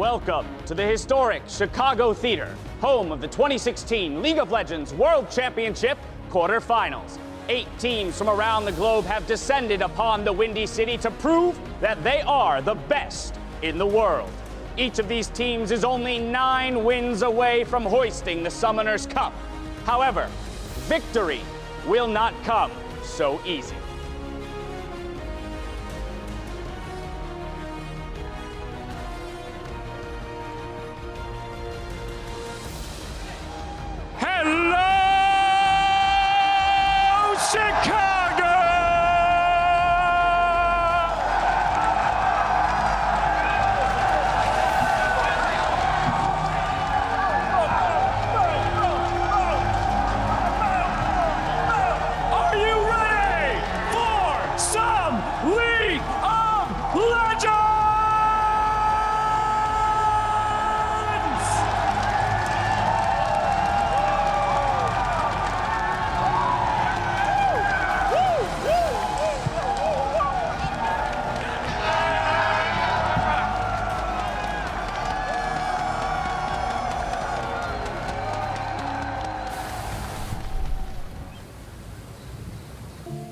Welcome to the historic Chicago Theater, home of the 2016 League of Legends World Championship quarterfinals. 8 teams from around the globe have descended upon the Windy City to prove that they are the best in the world. Each of these teams is only 9 wins away from hoisting the Summoners Cup. However, victory will not come so easy. Hello, Chicago! Are you ready for some League of Legends?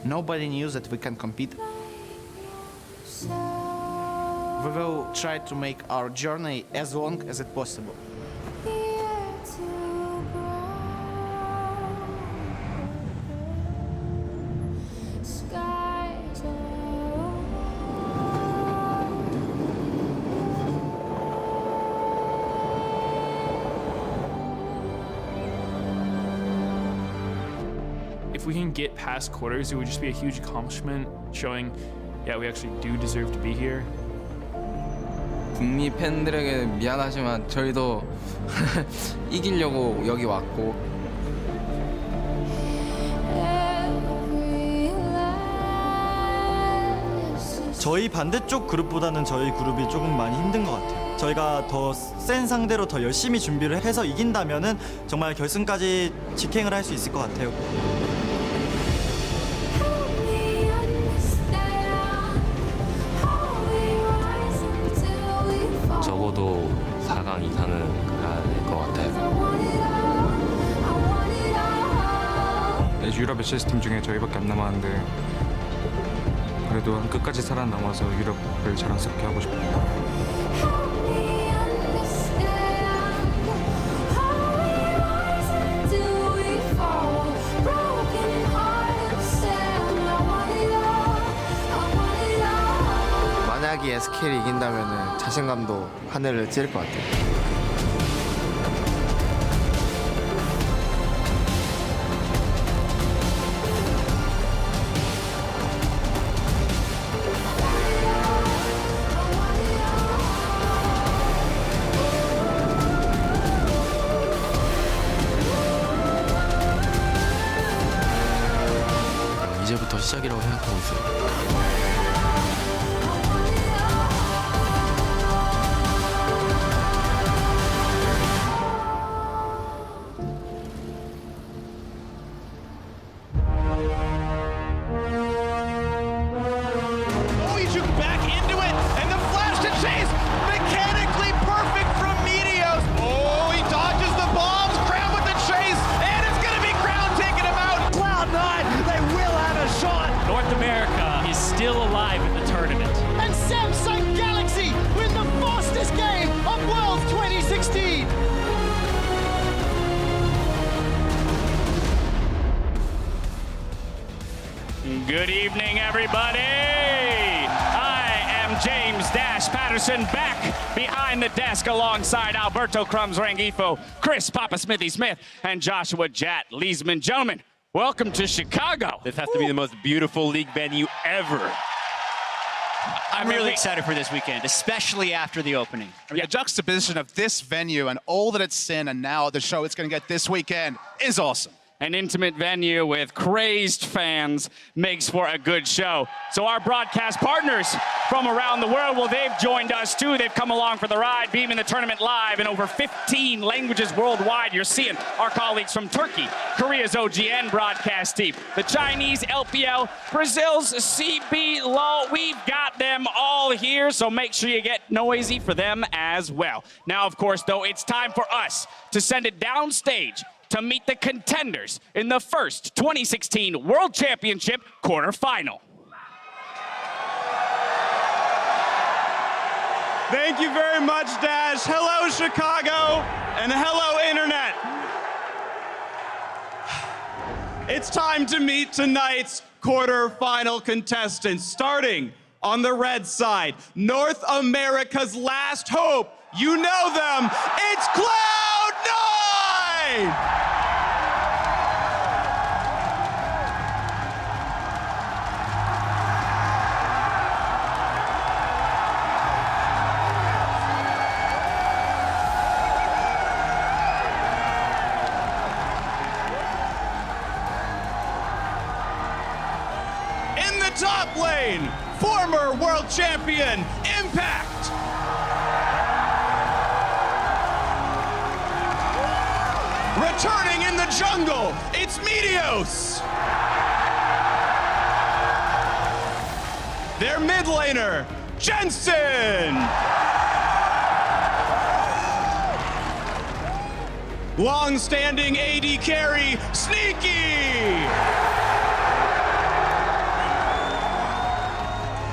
Nobody knew that we can compete. We will try to make our journey as long as it possible. If we can get past quarters, it would just be a huge accomplishment, showing, yeah, we actually do deserve to be here. 북미 팬들에게 미안하지만 저희도 이기려고 여기 왔고. 저희 반대쪽 그룹보다는 저희 그룹이 조금 많이 힘든 것 같아요. 저희가 더 센 상대로 더 열심히 준비를 해서 이긴다면은 정말 결승까지 직행을 할 수 있을 것 같아요. 적어도 4강 이상은 가야 될 것 같아요. 유럽 SS 팀 중에 저희밖에 안 남았는데 그래도 끝까지 살아남아서 유럽을 자랑스럽게 하고 싶어요. 만약에 SK를 이긴다면 자신감도 하늘을 찌를 것 같아요. 이제부터 시작이라고 생각하고 있어요. Still alive in the tournament. And Samsung Galaxy win the fastest game of Worlds 2016. Good evening, everybody. I am James Dash Patterson, back behind the desk alongside Alberto Crumbs Rangifo, Chris Papa Smithy Smith, and Joshua Jat Leesman. Gentlemen, welcome to Chicago. This has to be the most beautiful league venue ever. I'm really excited for this weekend, especially after the opening. I mean, the juxtaposition of this venue and all that it's in and now the show it's going to get this weekend is awesome. An intimate venue with crazed fans makes for a good show. So our broadcast partners from around the world, well, they've joined us too. They've come along for the ride, beaming the tournament live in over 15 languages worldwide. You're seeing our colleagues from Turkey, Korea's OGN broadcast team, the Chinese LPL, Brazil's CB Low. We've got them all here, so make sure you get noisy for them as well. Now, of course, though, it's time for us to send it downstage to meet the contenders in the first 2016 World Championship quarterfinal. Thank you very much, Dash. Hello, Chicago, and hello, Internet. It's time to meet tonight's quarterfinal contestants. Starting on the red side, North America's last hope. You know them. It's Cloud9! In the top lane, former world champion, Impact. Returning in the jungle, it's Meteos. Their mid laner, Jensen. Long-standing AD carry, Sneaky.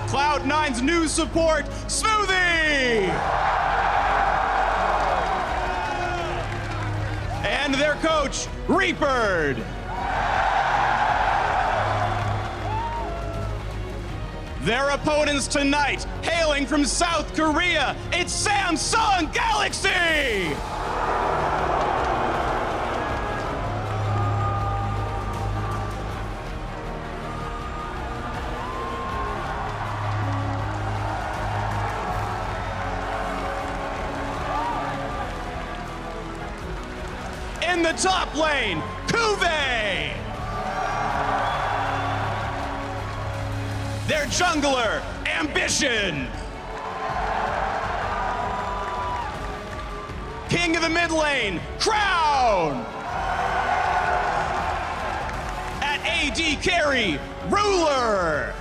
Cloud9's new support, Smoothie. And their coach, Reapered. Their opponents tonight, hailing from South Korea, it's Samsung Galaxy! In the top lane, Kuve! Their jungler, Ambition! King of the mid lane, Crown! At AD carry, Ruler!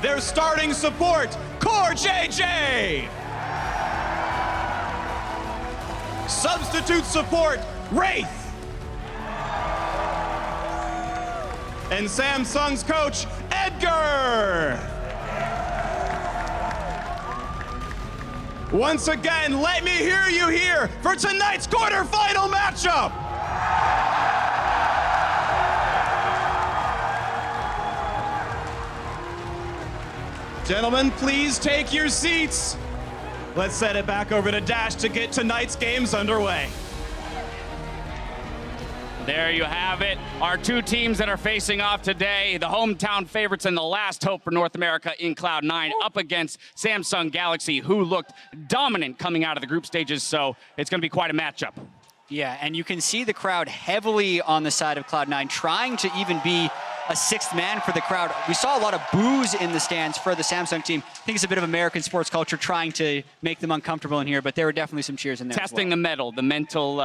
Their starting support, Core JJ! Substitute support, Wraith. And Samsung's coach, Edgar. Once again, let me hear you here for tonight's quarterfinal matchup. Gentlemen, please take your seats. Let's set it back over to Dash to get tonight's games underway. There you have it. Our two teams that are facing off today, the hometown favorites and the last hope for North America in Cloud9 up against Samsung Galaxy, who looked dominant coming out of the group stages, so it's going to be quite a matchup. Yeah, and you can see the crowd heavily on the side of Cloud9, trying to even be a sixth man for the crowd. We saw a lot of boos in the stands for the Samsung team. I think it's a bit of American sports culture trying to make them uncomfortable in here, but there were definitely some cheers in there. Testing the mettle, the mental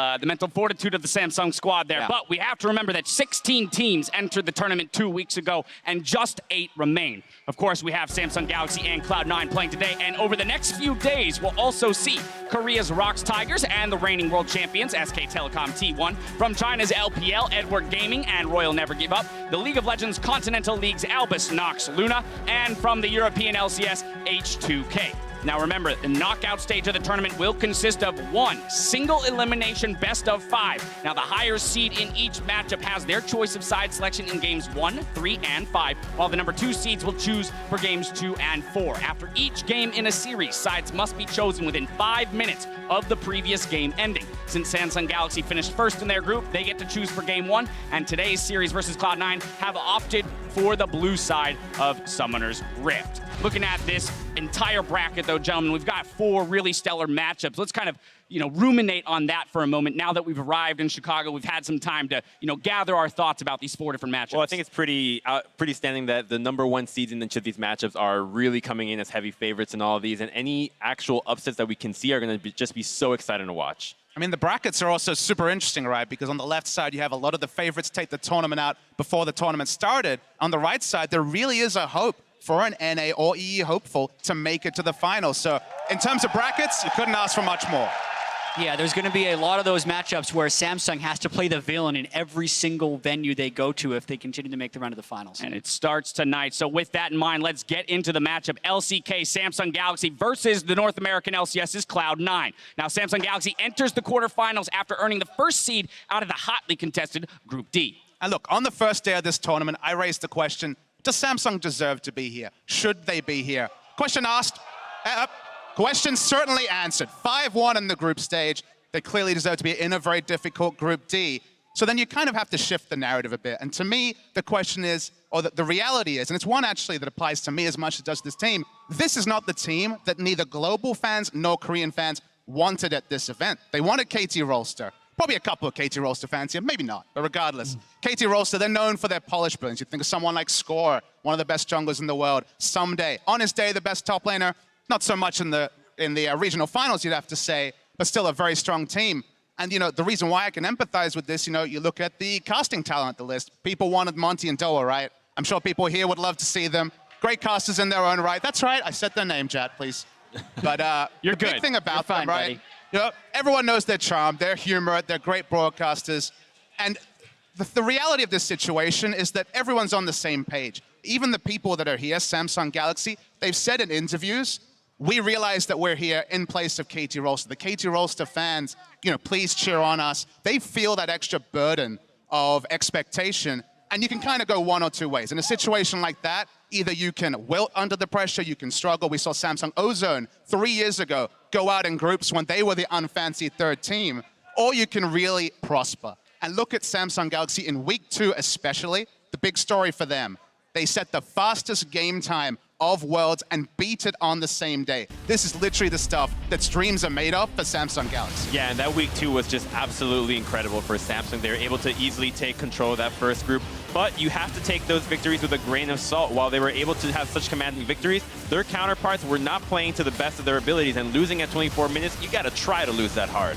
fortitude of the Samsung squad there. Yeah. But we have to remember that 16 teams entered the tournament 2 weeks ago, and just 8 remain. Of course, we have Samsung Galaxy and Cloud9 playing today, and over the next few days, we'll also see Korea's ROX Tigers and the reigning world champions, SK Telecom T1, from China's LPL, Edward Gaming and Royal Never Give Up, the League of Legends Continental League's Albus Nox Luna, and from the European LCS, H2K. Now remember, the knockout stage of the tournament will consist of one single elimination best of 5. Now the higher seed in each matchup has their choice of side selection in games 1, 3, and 5, while the number 2 seeds will choose for games 2 and 4. After each game in a series, sides must be chosen within 5 minutes of the previous game ending. Since Samsung Galaxy finished first in their group, they get to choose for Game 1, and today's series versus Cloud9 have opted for the blue side of Summoner's Rift. Looking at this entire bracket, though, gentlemen, we've got 4 really stellar matchups. Let's kind of, ruminate on that for a moment. Now that we've arrived in Chicago, we've had some time to, gather our thoughts about these 4 different matchups. Well, I think it's pretty standing that the #1 seeds in each of these matchups are really coming in as heavy favorites in all of these, and any actual upsets that we can see are going to just be so exciting to watch. I mean, the brackets are also super interesting, right? Because on the left side, you have a lot of the favorites take the tournament out before the tournament started. On the right side, there really is a hope for an NA or EE hopeful to make it to the finals. So in terms of brackets, you couldn't ask for much more. Yeah, there's going to be a lot of those matchups where Samsung has to play the villain in every single venue they go to if they continue to make the run to the finals. And it starts tonight. So with that in mind, let's get into the matchup. LCK Samsung Galaxy versus the North American LCS's Cloud9. Now, Samsung Galaxy enters the quarterfinals after earning the first seed out of the hotly contested Group D. And look, on the first day of this tournament, I raised the question, does Samsung deserve to be here? Should they be here? Question asked, question certainly answered. 5-1 in the group stage. They clearly deserve to be in a very difficult Group D. So then you kind of have to shift the narrative a bit. And to me, the question is, or the reality is, and it's one actually that applies to me as much as it does to this team, this is not the team that neither global fans nor Korean fans wanted at this event. They wanted KT Rolster. Probably a couple of KT Rolster fans here, maybe not, but regardless. KT Rolster, they're known for their polished brilliance. You think of someone like Score, one of the best junglers in the world, someday. On his day, the best top laner, not so much in the regional finals, you'd have to say, but still a very strong team. And, the reason why I can empathize with this, you look at the casting talent, the list. People wanted Monty and Doa, right? I'm sure people here would love to see them. Great casters in their own right. That's right, I said their name, chat, please. But You're the good. big thing about You're fine, them, right? buddy. Everyone knows their charm, their humor, they're great broadcasters. And the reality of this situation is that everyone's on the same page. Even the people that are here, Samsung Galaxy, they've said in interviews, we realize that we're here in place of KT Rolster. The KT Rolster fans, please cheer on us. They feel that extra burden of expectation, and you can kind of go one or two ways. In a situation like that, either you can wilt under the pressure, you can struggle. We saw Samsung Ozone 3 years ago go out in groups when they were the unfancied third team, or you can really prosper. And look at Samsung Galaxy in week 2 especially, the big story for them. They set the fastest game time of Worlds and beat it on the same day. This is literally the stuff that streams are made of for Samsung Galaxy. Yeah, and that week 2 was just absolutely incredible for Samsung. They were able to easily take control of that first group, but you have to take those victories with a grain of salt. While they were able to have such commanding victories, their counterparts were not playing to the best of their abilities, and losing at 24 minutes, you gotta try to lose that hard.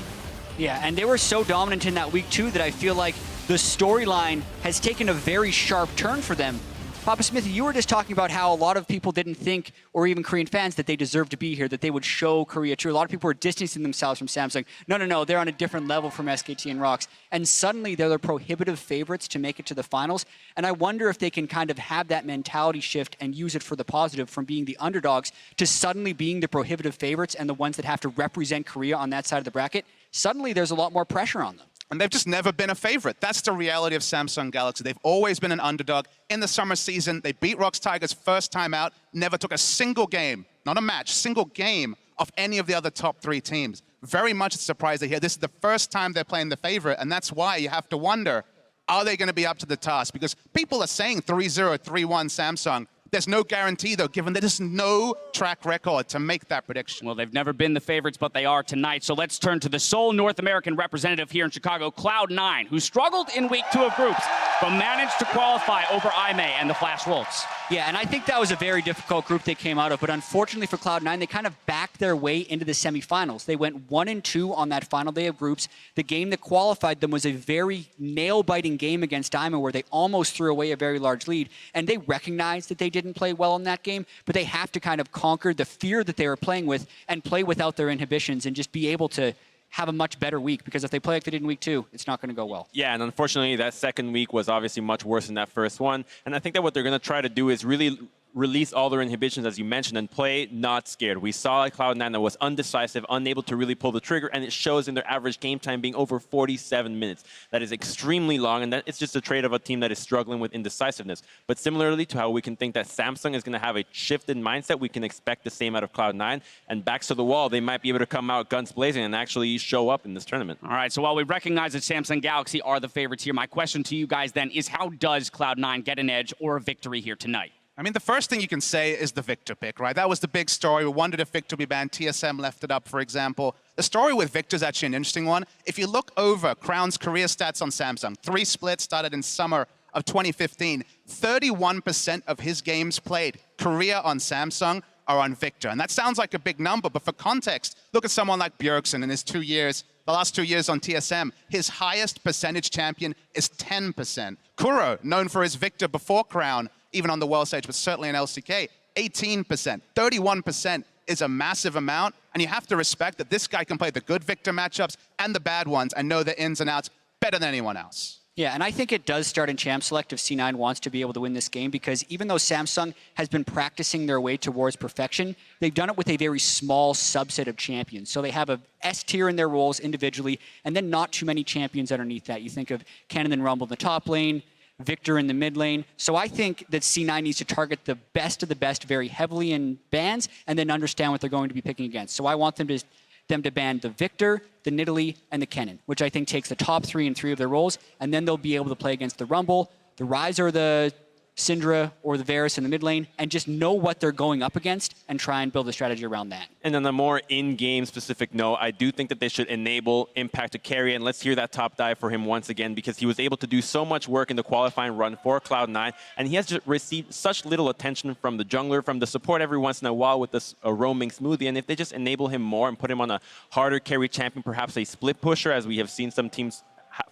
Yeah, and they were so dominant in that week, too, that I feel like the storyline has taken a very sharp turn for them. Papa Smith, you were just talking about how a lot of people didn't think, or even Korean fans, that they deserved to be here, that they would show Korea true. A lot of people were distancing themselves from Samsung. No, they're on a different level from SKT and ROX. And suddenly they're the prohibitive favorites to make it to the finals. And I wonder if they can kind of have that mentality shift and use it for the positive, from being the underdogs to suddenly being the prohibitive favorites and the ones that have to represent Korea on that side of the bracket. Suddenly there's a lot more pressure on them. And they've just never been a favorite. That's the reality of Samsung Galaxy. They've always been an underdog. In the summer season, they beat ROX Tigers first time out, never took a single game, not a match, single game of any of the other top 3 teams. Very much a surprise they're here. This is the first time they're playing the favorite, and that's why you have to wonder, are they going to be up to the task? Because people are saying 3-0, 3-1 Samsung. There's no guarantee, though, given that there's no track record to make that prediction. Well, they've never been the favorites, but they are tonight. So let's turn to the sole North American representative here in Chicago, Cloud9, who struggled in week 2 of groups, but managed to qualify over IME and the Flash Wolves. Yeah, and I think that was a very difficult group they came out of, but unfortunately for Cloud9, they kind of backed their way into the semifinals. They went 1-2 on that final day of groups. The game that qualified them was a very nail-biting game against Diamond, where they almost threw away a very large lead, and they recognized that they didn't play well in that game, but they have to kind of conquer the fear that they were playing with and play without their inhibitions and just be able to have a much better week, because if they play like they did in week 2, it's not going to go well. Yeah, and unfortunately, that second week was obviously much worse than that first one. And I think that what they're going to try to do is really release all their inhibitions, as you mentioned, and play not scared. We saw a Cloud9 that was undecisive, unable to really pull the trigger, and it shows in their average game time being over 47 minutes. That is extremely long, and that it's just a trait of a team that is struggling with indecisiveness. But similarly to how we can think that Samsung is going to have a shifted mindset, we can expect the same out of Cloud9. And backs to the wall, they might be able to come out guns blazing and actually show up in this tournament. All right, so while we recognize that Samsung Galaxy are the favorites here, my question to you guys then is, how does Cloud9 get an edge or a victory here tonight? I mean, the first thing you can say is the Victor pick, right? That was the big story. We wondered if Victor would be banned. TSM left it up, for example. The story with Victor is actually an interesting one. If you look over Crown's career stats on Samsung, 3 splits started in summer of 2015. 31% of his games played career on Samsung are on Victor. And that sounds like a big number, but for context, look at someone like Bjergsen in his 2 years. The last 2 years on TSM, his highest percentage champion is 10%. Kuro, known for his Victor before Crown, even on the world stage, but certainly in LCK, 18%. 31% is a massive amount, and you have to respect that this guy can play the good Victor matchups and the bad ones and know the ins and outs better than anyone else. Yeah, and I think it does start in Champ Select if C9 wants to be able to win this game, because even though Samsung has been practicing their way towards perfection, they've done it with a very small subset of champions. So they have a S tier in their roles individually, and then not too many champions underneath that. You think of Cannon and Rumble in the top lane, Victor in the mid lane. So I think that C9 needs to target the best of the best very heavily in bans, and then understand what they're going to be picking against. So I want them to ban the Victor, the Nidalee, and the Kennen, which I think takes the top 3 in 3 of their roles, and then they'll be able to play against the Rumble, the Ryze or the Syndra or the Varus in the mid lane, and just know what they're going up against and try and build a strategy around that. And on a more in-game specific note, I do think that they should enable Impact to carry, and let's hear that top dive for him once again, because he was able to do so much work in the qualifying run for Cloud9, and he has just received such little attention from the jungler, from the support every once in a while with this roaming smoothie, and if they just enable him more and put him on a harder carry champion, perhaps a split pusher, as we have seen some teams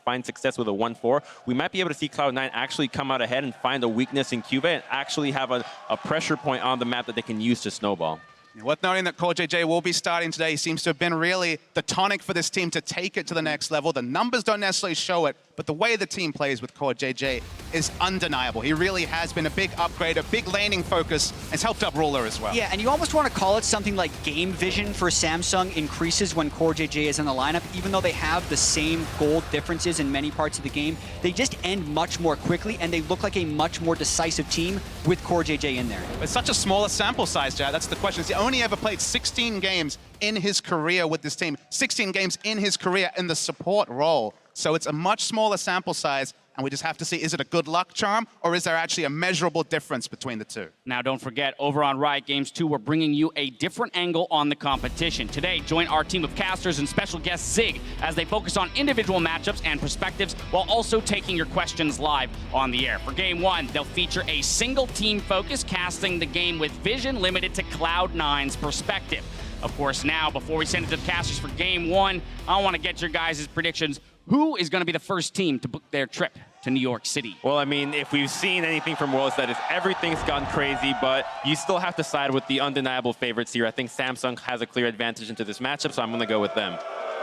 find success with a 1-4, we might be able to see Cloud9 actually come out ahead and find a weakness in Cuba and actually have a pressure point on the map that they can use to snowball. Worth noting that CoreJJ will be starting today. He seems to have been really the tonic for this team to take it to the next level. The numbers don't necessarily show it, but the way the team plays with CoreJJ is undeniable. He really has been a big upgrade, a big laning focus, and it's helped up Ruler as well. Yeah, and you almost want to call it something like game vision for Samsung increases when CoreJJ is in the lineup. Even though they have the same gold differences in many parts of the game, they just end much more quickly, and they look like a much more decisive team with CoreJJ in there. It's such a smaller sample size, Jared. That's the question. He only ever played 16 games in his career with this team, 16 games in his career in the support role. So it's a much smaller sample size, and we just have to see, is it a good luck charm, or is there actually a measurable difference between the two? Now, don't forget, over on Riot Games 2, we're bringing you a different angle on the competition. Today, join our team of casters and special guest Zig as they focus on individual matchups and perspectives while also taking your questions live on the air. For Game 1, they'll feature a single team focus, casting the game with vision limited to Cloud9's perspective. Of course, now, before we send it to the casters for Game 1, I want to get your guys' predictions. Who is going to be the first team to book their trip to New York City? Well, I mean, if we've seen anything from Worlds, that is everything's gone crazy, but you still have to side with the undeniable favorites here. I think Samsung has a clear advantage into this matchup, so I'm going to go with them.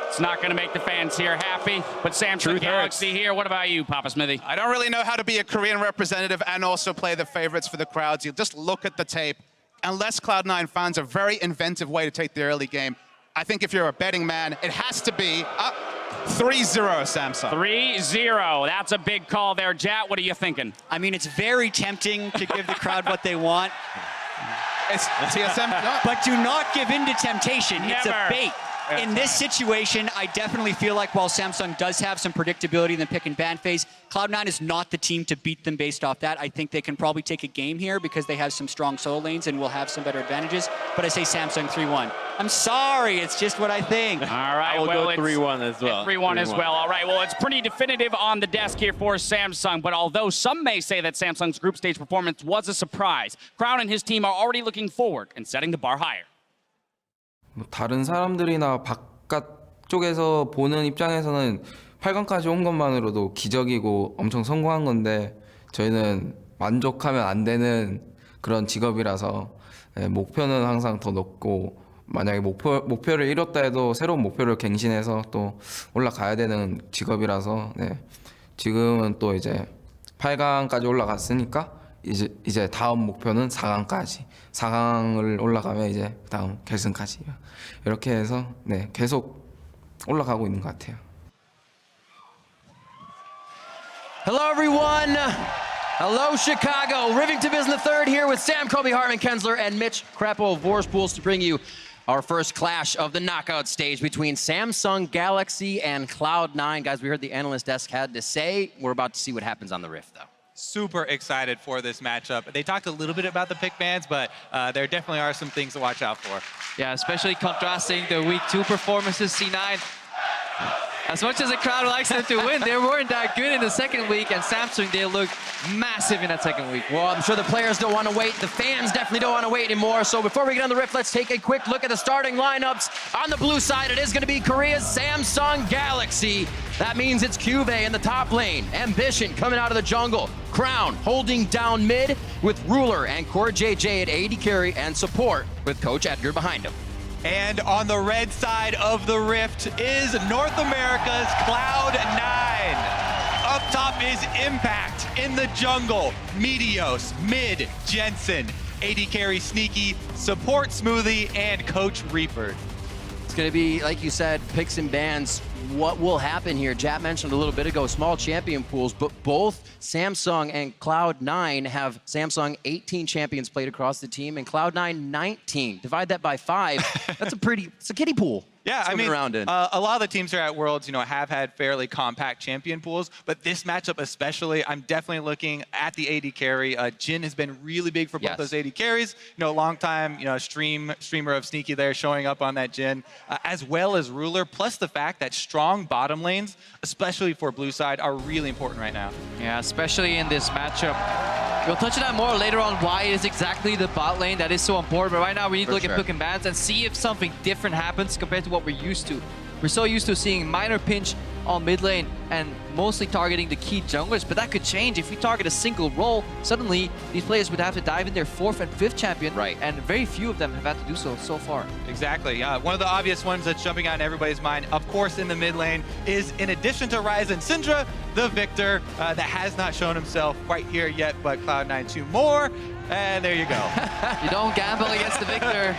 It's not going to make the fans here happy, but Samsung Galaxy here. What about you, Papa Smithy? I don't really know how to be a Korean representative and also play the favorites for the crowds. You just look at the tape. Unless Cloud9 finds a very inventive way to take the early game, I think if you're a betting man, it has to be 3-0 Samsung. 3-0. That's a big call there. Jat, what are you thinking? I mean, it's very tempting to give the crowd what they want. It's TSM. No. But do not give in to temptation. Never. It's a bait. In this situation, I definitely feel like while Samsung does have some predictability in the pick and ban phase, Cloud9 is not the team to beat them based off that. I think they can probably take a game here because they have some strong solo lanes and will have some better advantages. But I say Samsung 3-1. I'm sorry, it's just what I think. All right, I will go 3-1 as well. 3-1 as well. All right, well, it's pretty definitive on the desk here for Samsung. But although some may say that Samsung's group stage performance was a surprise, Crown and his team are already looking forward and setting the bar higher. 다른 사람들이나 바깥 쪽에서 보는 입장에서는 8강까지 온 것만으로도 기적이고 엄청 성공한 건데 저희는 만족하면 안 되는 그런 직업이라서 목표는 항상 더 높고 만약에 목표를 이뤘다 해도 새로운 목표를 갱신해서 또 올라가야 되는 직업이라서 지금은 또 이제 8강까지 올라갔으니까 이제 다음 목표는 4강까지. 4강을 올라가면 이제 다음 결승까지. 이렇게 해서 네, 계속 올라가고 있는 것 같아요. Hello, everyone. Hello, Chicago. Rivington is in the third here with Sam, Kobe, Hartman, Kensler, and Mitch Krappo of Vorspools to bring you our first clash of the knockout stage between Samsung Galaxy and Cloud9. Guys, we heard the analyst desk had to say. We're about to see what happens on the Rift, though. Super excited for this matchup. They talked a little bit about the pick bans, but there definitely are some things to watch out for. Yeah, especially contrasting the week 2 performances, C9. As much as the crowd likes them to win, they weren't that good in the second week, and Samsung, they looked massive in that second week. Well, I'm sure the players don't want to wait. The fans definitely don't want to wait anymore. So before we get on the Rift, let's take a quick look at the starting lineups. On the blue side, it is going to be Korea's Samsung Galaxy. That means it's Cuvee in the top lane. Ambition coming out of the jungle. Crown holding down mid with Ruler and Core JJ at AD carry and support with Coach Edgar behind him. And on the red side of the Rift is North America's Cloud9. Up top is Impact in the jungle. Meteos, mid, Jensen, AD carry Sneaky, support Smoothie, and Coach Reaper. It's going to be, like you said, picks and bans. What will happen here? Jat mentioned a little bit ago, small champion pools, but both Samsung and Cloud9 have Samsung 18 champions played across the team and Cloud9 19. Divide that by 5. That's it's a kiddie pool. Yeah, I mean, around in. A lot of the teams here at Worlds, have had fairly compact champion pools, but this matchup especially, I'm definitely looking at the AD carry. Jin has been really big for both those AD carries. Long time, streamer of Sneaky there showing up on that Jin, as well as Ruler, plus the fact that strong bottom lanes, especially for blue side, are really important right now. Yeah, especially in this matchup. We'll touch on that more later on, why it is exactly the bot lane that is so important. But right now, we need to look at pick and bans and see if something different happens compared to what we're used to. We're so used to seeing minor pinch on mid lane and mostly targeting the key junglers, but that could change. If we target a single role, suddenly these players would have to dive in their 4th and 5th champion, and very few of them have had to do so far. Exactly. One of the obvious ones that's jumping out in everybody's mind, of course, in the mid lane, is in addition to Ryze and Syndra, the Victor that has not shown himself quite here yet, but Cloud9 2 more, and there you go. You don't gamble against the Victor.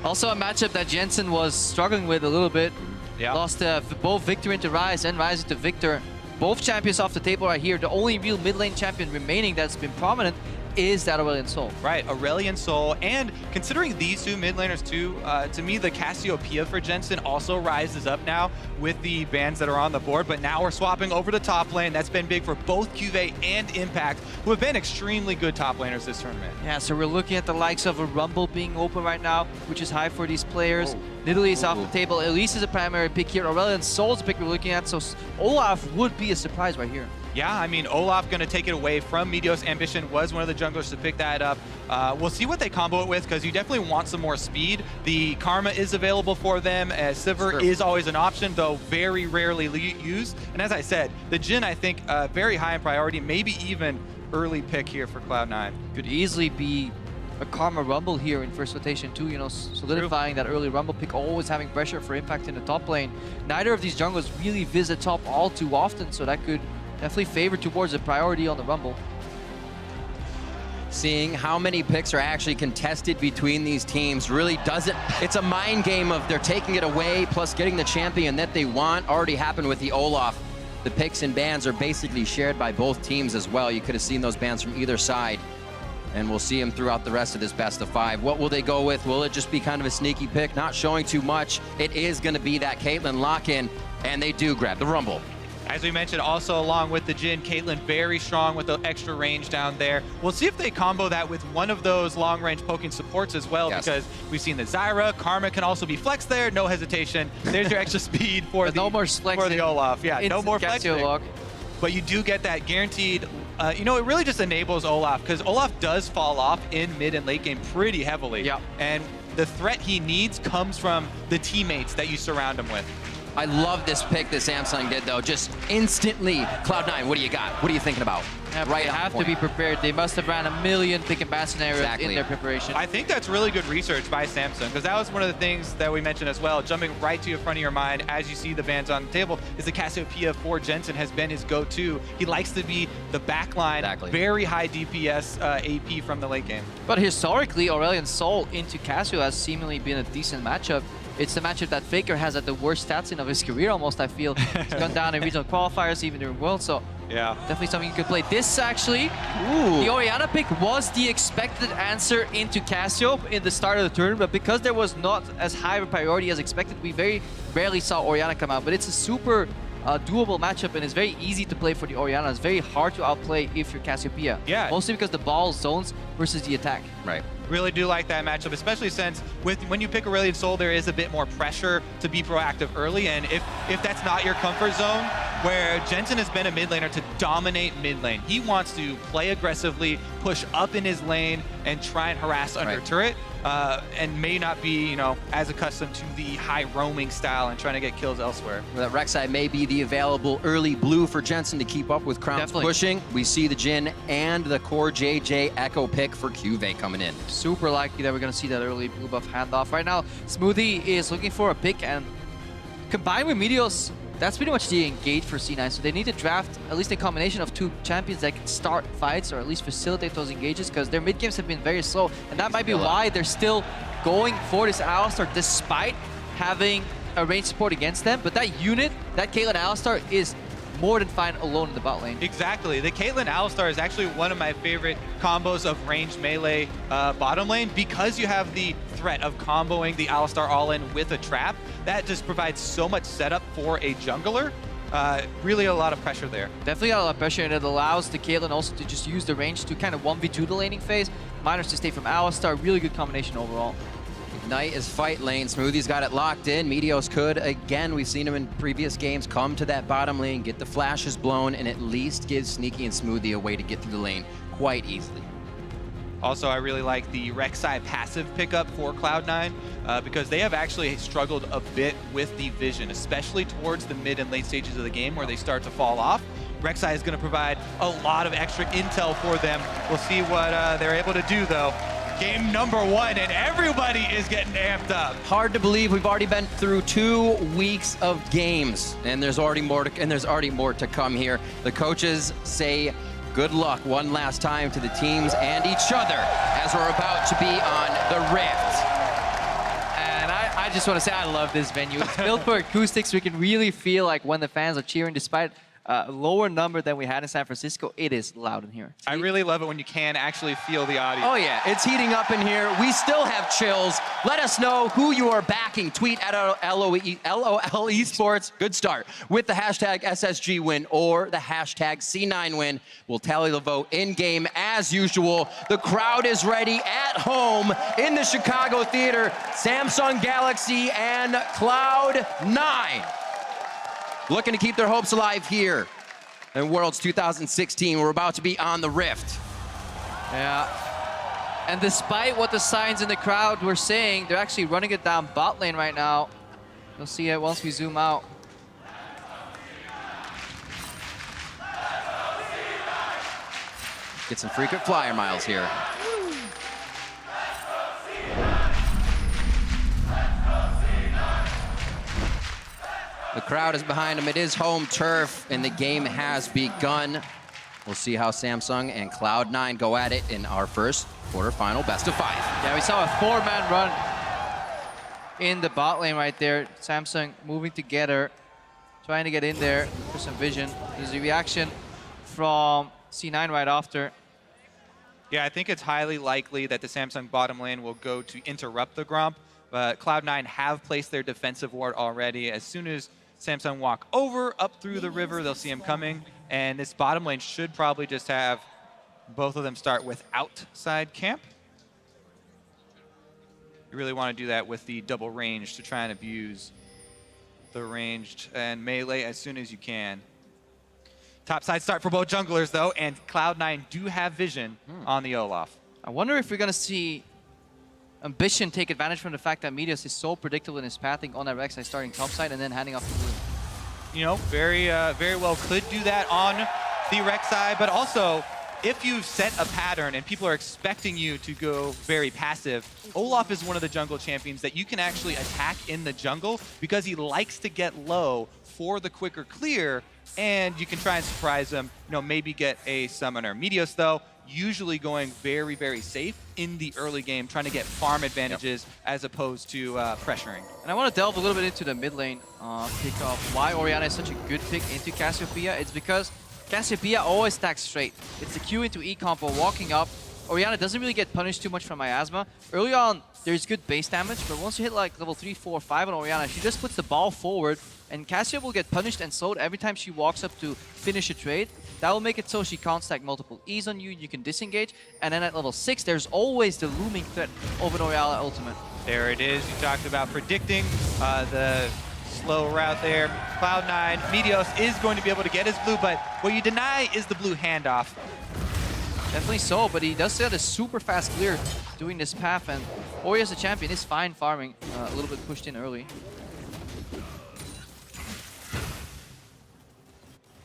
Also a matchup that Jensen was struggling with a little bit. Lost both Victor into Ryze and Ryze into Victor. Both champions off the table right here. The only real mid lane champion remaining that's been prominent is that Aurelion Sol. Right, Aurelion Sol, and considering these two mid laners too, to me the Cassiopeia for Jensen also rises up now with the bans that are on the board, but now we're swapping over to top lane. That's been big for both Cuvee and Impact, who have been extremely good top laners this tournament. Yeah, so we're looking at the likes of a Rumble being open right now, which is high for these players. Nidalee is off the table. Elise is a primary pick here. Aurelion Sol's a pick we're looking at, so Olaf would be a surprise right here. Yeah, I mean, Olaf going to take it away from Meteos. Ambition was one of the junglers to pick that up. We'll see what they combo it with, because you definitely want some more speed. The Karma is available for them. Sivir is always an option, though very rarely used. And as I said, the Jhin, I think, very high in priority, maybe even early pick here for Cloud9. Could easily be a Karma Rumble here in first rotation too, solidifying that early Rumble pick, always having pressure for Impact in the top lane. Neither of these junglers really visit top all too often, so that could definitely favor towards a priority on the Rumble. Seeing how many picks are actually contested between these teams really doesn't... It's a mind game of they're taking it away, plus getting the champion that they want. Already happened with the Olaf. The picks and bans are basically shared by both teams as well. You could have seen those bans from either side. And we'll see them throughout the rest of this best of 5. What will they go with? Will it just be kind of a sneaky pick? Not showing too much. It is going to be that Caitlyn lock-in, and they do grab the Rumble. As we mentioned, also along with the Jhin, Caitlyn very strong with the extra range down there. We'll see if they combo that with one of those long-range poking supports as well, because we've seen the Zyra. Karma can also be flexed there, no hesitation. There's your extra speed for the Olaf. Yeah, no more flexing. But you do get that guaranteed. It really just enables Olaf, because Olaf does fall off in mid and late game pretty heavily. And the threat he needs comes from the teammates that you surround him with. I love this pick that Samsung did, though. Just instantly, Cloud9, what do you got? What are you thinking about? They have to be prepared. They must have ran a million pick and ban scenarios in their preparation. I think that's really good research by Samsung, because that was one of the things that we mentioned as well. Jumping right to the front of your mind as you see the bans on the table is the Cassiopeia for Jensen has been his go-to. He likes to be the backline, very high DPS AP from the late game. But historically, Aurelion Sol into Cassio has seemingly been a decent matchup. It's the matchup that FLICKR has at the worst stats in of his career almost, I feel. He's gone down in regional qualifiers, even during Worlds, so yeah, definitely something you could play. This actually, the Orianna pick was the expected answer into Cassio in the start of the tournament, but because there was not as high of a priority as expected, we very rarely saw Orianna come out. But it's a super doable matchup, and it's very easy to play for the Orianna. It's very hard to outplay if you're Cassiopeia. Yeah. Mostly because the ball zones versus the attack. Right. Really do like that matchup, especially since when you pick Aurelion Sol, there is a bit more pressure to be proactive early, and if that's not your comfort zone, where Jensen has been a mid laner to dominate mid lane. He wants to play aggressively, push up in his lane, and try and harass under turret, and may not be, you know, as accustomed to the high roaming style and trying to get kills elsewhere. Well, that Rek'Sai may be the available early blue for Jensen to keep up with Crown's pushing. We see the Jhin and the core JJ Echo pick for QV coming in. Super likely that we're going to see that early blue buff handoff. Right now, Smoothie is looking for a pick, and combined with Meteos, that's pretty much the engage for C9. So they need to draft at least a combination of two champions that can start fights or at least facilitate those engages, because their mid games have been very slow, and that might be why they're still going for this Alistar despite having a range support against them. But that unit, that Caitlyn Alistar, is more than fine alone in the bot lane. Exactly. The Caitlyn Alistar is actually one of my favorite combos of ranged melee bottom lane, because you have the threat of comboing the Alistar all-in with a trap. That just provides so much setup for a jungler. Really a lot of pressure there. Definitely a lot of pressure, and it allows the Caitlyn also to just use the range to kind of 1v2 the laning phase. Miners to stay from Alistar. Really good combination overall. Ignite is fight lane. Smoothie's got it locked in. Meteos could, again, we've seen him in previous games, come to that bottom lane, get the flashes blown, and at least give Sneaky and Smoothie a way to get through the lane quite easily. Also, I really like the Rek'Sai passive pickup for Cloud9, because they have actually struggled a bit with the vision, especially towards the mid and late stages of the game where they start to fall off. Rek'Sai is going to provide a lot of extra intel for them. We'll see what they're able to do, though. Game number 1, and everybody is getting amped up. Hard to believe we've already been through 2 weeks of games, and there's already more to come here. The coaches say good luck one last time to the teams and each other as we're about to be on the Rift. And I just want to say I love this venue. It's built for acoustics. We can really feel like when the fans are cheering, despite a lower number than we had in San Francisco, it is loud in here. I really love it when you can actually feel the audience. Oh yeah, it's heating up in here. We still have chills. Let us know who you are backing. Tweet at LOL Esports. Good start. With the hashtag SSG win or the hashtag C9 win. We'll tally the vote in game as usual. The crowd is ready at home in the Chicago Theater. Samsung Galaxy and Cloud9. Looking to keep their hopes alive here in Worlds 2016. We're about to be on the Rift. Yeah. And despite what the signs in the crowd were saying, they're actually running it down bot lane right now. You'll see it once we zoom out. Get some frequent flyer miles here. The crowd is behind him. It is home turf, and the game has begun. We'll see how Samsung and Cloud9 go at it in our first quarterfinal best of 5. Yeah, we saw a 4-man run in the bot lane right there. Samsung moving together, trying to get in there for some vision. There's a reaction from C9 right after. Yeah, I think it's highly likely that the Samsung bottom lane will go to interrupt the Gromp, but Cloud9 have placed their defensive ward already. As soon as Samsung walk over, up through the river, they'll see him coming, and this bottom lane should probably just have both of them start with outside camp. You really want to do that with the double range to try and abuse the ranged and melee as soon as you can. Topside start for both junglers, though, and Cloud9 do have vision on the Olaf. I wonder if we're going to see Ambition take advantage from the fact that Medios is so predictable in his pathing on that Rek'Sai starting topside and then handing off to blue. You know, very well could do that on the Rek'Sai, but also if you've set a pattern and people are expecting you to go very passive, Olaf is one of the jungle champions that you can actually attack in the jungle because he likes to get low for the quicker clear, and you can try and surprise him, you know, maybe get a summoner. Medios, though, usually going very safe in the early game, trying to get farm advantages as opposed to pressuring. And I want to delve a little bit into the mid lane pick of why Orianna is such a good pick into Cassiopeia. It's because Cassiopeia always stacks straight. It's the Q into E combo, walking up. Orianna doesn't really get punished too much from Miasma. Early on, there's good base damage, but once you hit like level 3, 4, 5 on Orianna, she just puts the ball forward, and Cassia will get punished and slowed every time she walks up to finish a trade. That will make it so she can't stack multiple E's on you, you can disengage, and then at level 6, there's always the looming threat of an Orianna ultimate. There it is. You talked about predicting the slow route there. Cloud9, Medios is going to be able to get his blue, but what you deny is the blue handoff. Definitely so, but he does set a super fast clear doing this path, and Ori as a champion is fine farming, a little bit pushed in early.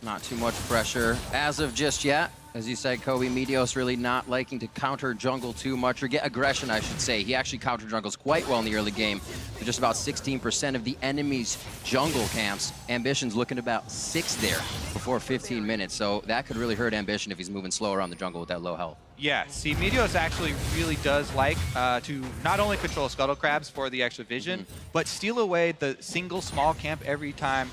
Not too much pressure as of just yet. As you said, Kobe, Medios really not liking to counter jungle too much, or get aggression, I should say. He actually counter jungles quite well in the early game. For just about 16% of the enemy's jungle camps. Ambition's looking about 6 there before 15 minutes, so that could really hurt Ambition if he's moving slower on the jungle with that low health. Yeah, see, Medios actually really does like to not only control Scuttle Crabs for the extra vision, but steal away the single small camp every time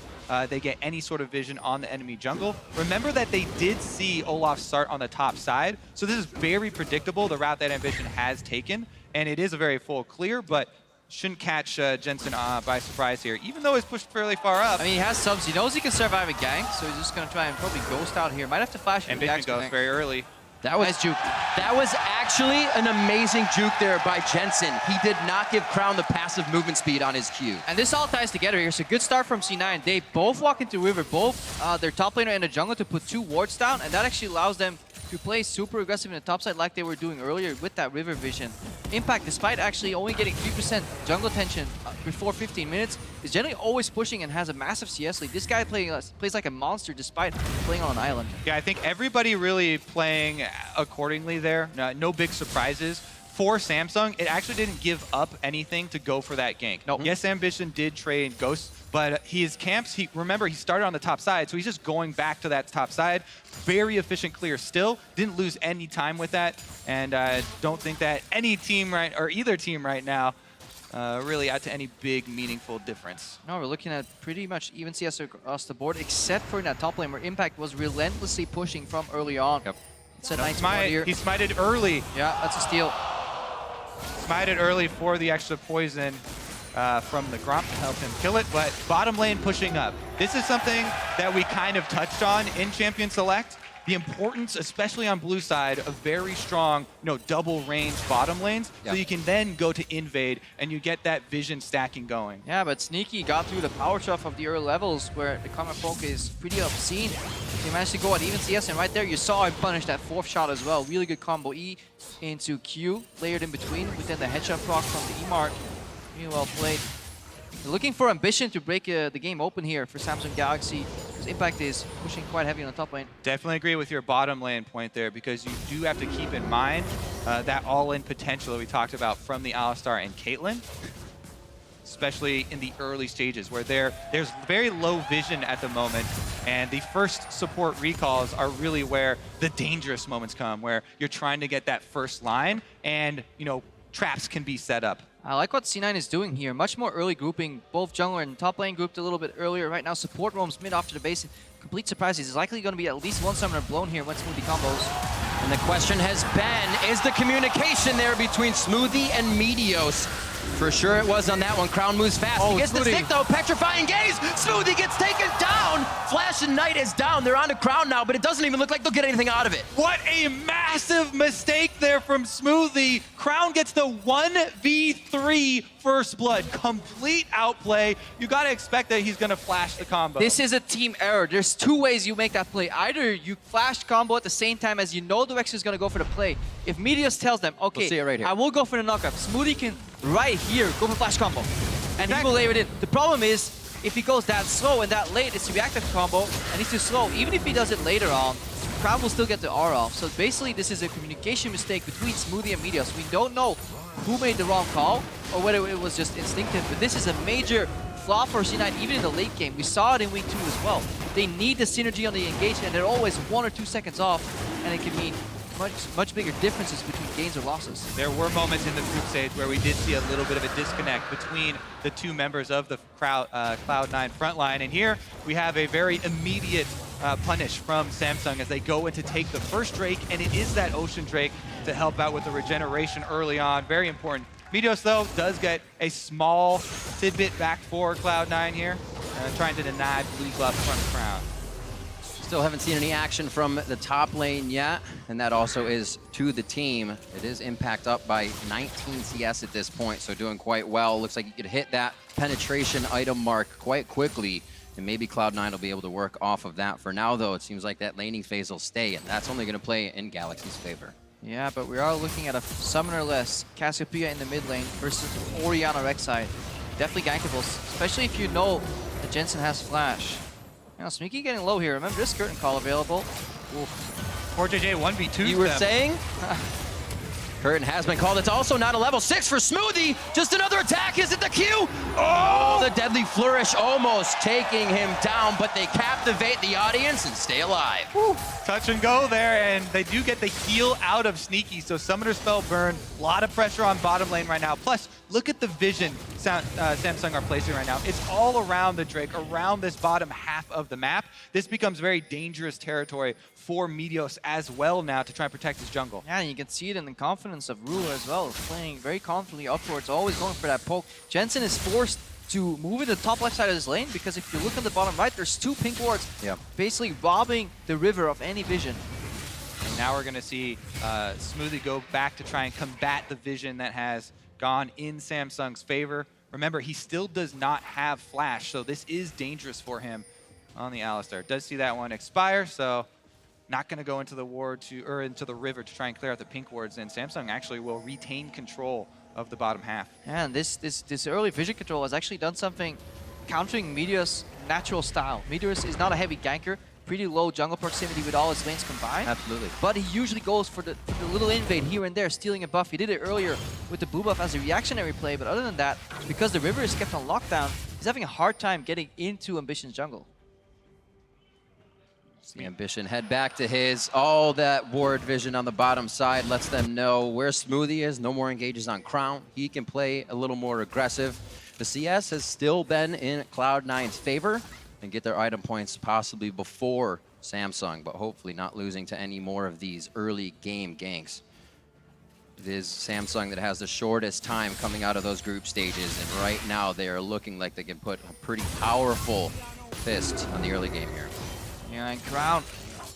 they get any sort of vision on the enemy jungle. Remember that they did see Olaf start on the top side, so this is very predictable, the route that Ambition has taken, and it is a very full clear, but shouldn't catch Jensen by surprise here, even though he's pushed fairly far up. I mean, he has subs. He knows he can survive a gank, so he's just going to try and probably ghost out here. Might have to flash. Ambition goes very early. That was nice juke. That was actually an amazing juke there by Jensen. He did not give Crown the passive movement speed on his Q. And this all ties together here. So good start from C9. They both walk into River, both their top laner in the jungle to put 2 wards down, and that actually allows them to play super aggressive in the top side like they were doing earlier with that River vision. Impact, despite actually only getting 3% jungle tension before 15 minutes, is generally always pushing and has a massive CS lead. This guy plays like a monster despite playing on an island. Yeah, I think everybody really playing accordingly there. No big surprises. For Samsung, it actually didn't give up anything to go for that gank. Nope. Yes, Ambition did trade Ghosts, but his camps, remember, he started on the top side, so he's just going back to that top side. Very efficient clear still. Didn't lose any time with that, and I don't think that any team either team right now really out to any big meaningful difference. No, we're looking at pretty much even CS across the board, except for in that top lane where Impact was relentlessly pushing from early on. Yep. It's a nice smite here. He smited early. Yeah, that's a steal. Smited early for the extra poison from the Gromp to help him kill it, but bottom lane pushing up. This is something that we kind of touched on in Champion Select. The importance, especially on blue side, of very strong, double range bottom lanes, so you can then go to invade and you get that vision stacking going. Yeah, but Sneaky got through the power shove of the early levels where the Karma Poke is pretty obscene. He managed to go at even CS, and right there you saw him punish that 4th shot as well. Really good combo E into Q, layered in between, within the headshot proc from the E-Mark. Really well played. They're looking for Ambition to break the game open here for Samsung Galaxy, because Impact is pushing quite heavy on the top lane. Definitely agree with your bottom lane point there, because you do have to keep in mind that all-in potential that we talked about from the Alistar and Caitlyn, especially in the early stages where there's very low vision at the moment, and the first support recalls are really where the dangerous moments come, where you're trying to get that first line and, traps can be set up. I like what C9 is doing here. Much more early grouping. Both jungler and top lane grouped a little bit earlier. Right now, support roams mid after the base. Complete surprise. There's likely going to be at least one summoner blown here when Smoothie combos. And the question has been, is the communication there between Smoothie and Medios For sure it was on that one. Crown moves fast. He gets the stick though. Petrifying gaze. Smoothie gets taken down. Flash and Knight is down. They're on to Crown now, but it doesn't even look like they'll get anything out of it. What a massive mistake there from Smoothie. Crown gets the 1v3 first blood. Complete outplay. You gotta expect that he's gonna flash the combo. This is a team error. There's two ways you make that play. Either you flash combo at the same time as you know the Rex is gonna go for the play. If Meteos tells them, okay, We'll see it right here. I will go for the knockup, Smoothie can right here go for flash combo. And he will layer it in. The problem is, if he goes that slow and that late, it's a reactive combo, and he's too slow. Even if he does it later on, Crown will still get the R off. So basically, this is a communication mistake between Smoothie and Meteos. We don't know who made the wrong call, or whether it was just instinctive, but this is a major flaw for C9, even in the late game. We saw it in week 2 as well. They need the synergy on the engagement, and they're always 1 or 2 seconds off, and it can mean much bigger differences between gains or losses. There were moments in the group stage where we did see a little bit of a disconnect between the two members of the Cloud9 frontline, and here we have a very immediate punish from Samsung as they go in to take the first Drake, and it is that Ocean Drake to help out with the regeneration early on. Very important. Meteos, though, does get a small tidbit back for Cloud9 here, trying to deny blue buff from Crown. Still haven't seen any action from the top lane yet, and that also is to the team. It is impact up by 19 CS at this point, so doing quite well. Looks like you could hit that penetration item mark quite quickly, and maybe Cloud9 will be able to work off of that. For now, though, it seems like that laning phase will stay, and that's only going to play in Galaxy's favor. Yeah, but we are looking at a summoner-less Cassiopeia in the mid lane versus Orianna Rek'Sai. Definitely gankable, especially if you know that Jensen has flash. Now, Sneaky getting low here. Remember this curtain call available. Oof. 4JJ 1v2. You were saying? Curtain has been called. It's also not a level 6 for Smoothie. Just another attack. Is it the Q? Oh, the deadly flourish almost taking him down, but they captivate the audience and stay alive. Woo. Touch and go there, and they do get the heal out of Sneaky, so Summoner Spell burn. A lot of pressure on bottom lane right now. Plus, look at the vision Samsung are placing right now. It's all around the Drake, around this bottom half of the map. This becomes very dangerous territory for Meteos as well now to try and protect his jungle. Yeah, and you can see it in the confidence of Ruler as well, playing very confidently upwards, always going for that poke. Jensen is forced to move in the top left side of his lane because if you look on the bottom right, there's 2 pink wards, basically robbing the river of any vision. And now we're going to see Smoothie go back to try and combat the vision that has gone in Samsung's favor. Remember, he still does not have flash, so this is dangerous for him on the Alistar. Does see that one expire, so not going to go into the ward or into the river to try and clear out the pink wards, and Samsung actually will retain control of the bottom half. Yeah, and this early vision control has actually done something countering Meteos' natural style. Meteos is not a heavy ganker, pretty low jungle proximity with all his lanes combined. Absolutely. But he usually goes for the little invade here and there, stealing a buff. He did it earlier with the blue buff as a reactionary play, but other than that, because the river is kept on lockdown, he's having a hard time getting into Ambition's jungle. The Ambition head back to his. All that ward vision on the bottom side lets them know where Smoothie is. No more engages on Crown. He can play a little more aggressive. The CS has still been in Cloud9's favor and get their item points possibly before Samsung, but hopefully not losing to any more of these early game ganks. It is Samsung that has the shortest time coming out of those group stages, and right now they are looking like they can put a pretty powerful fist on the early game here. Yeah, and Crown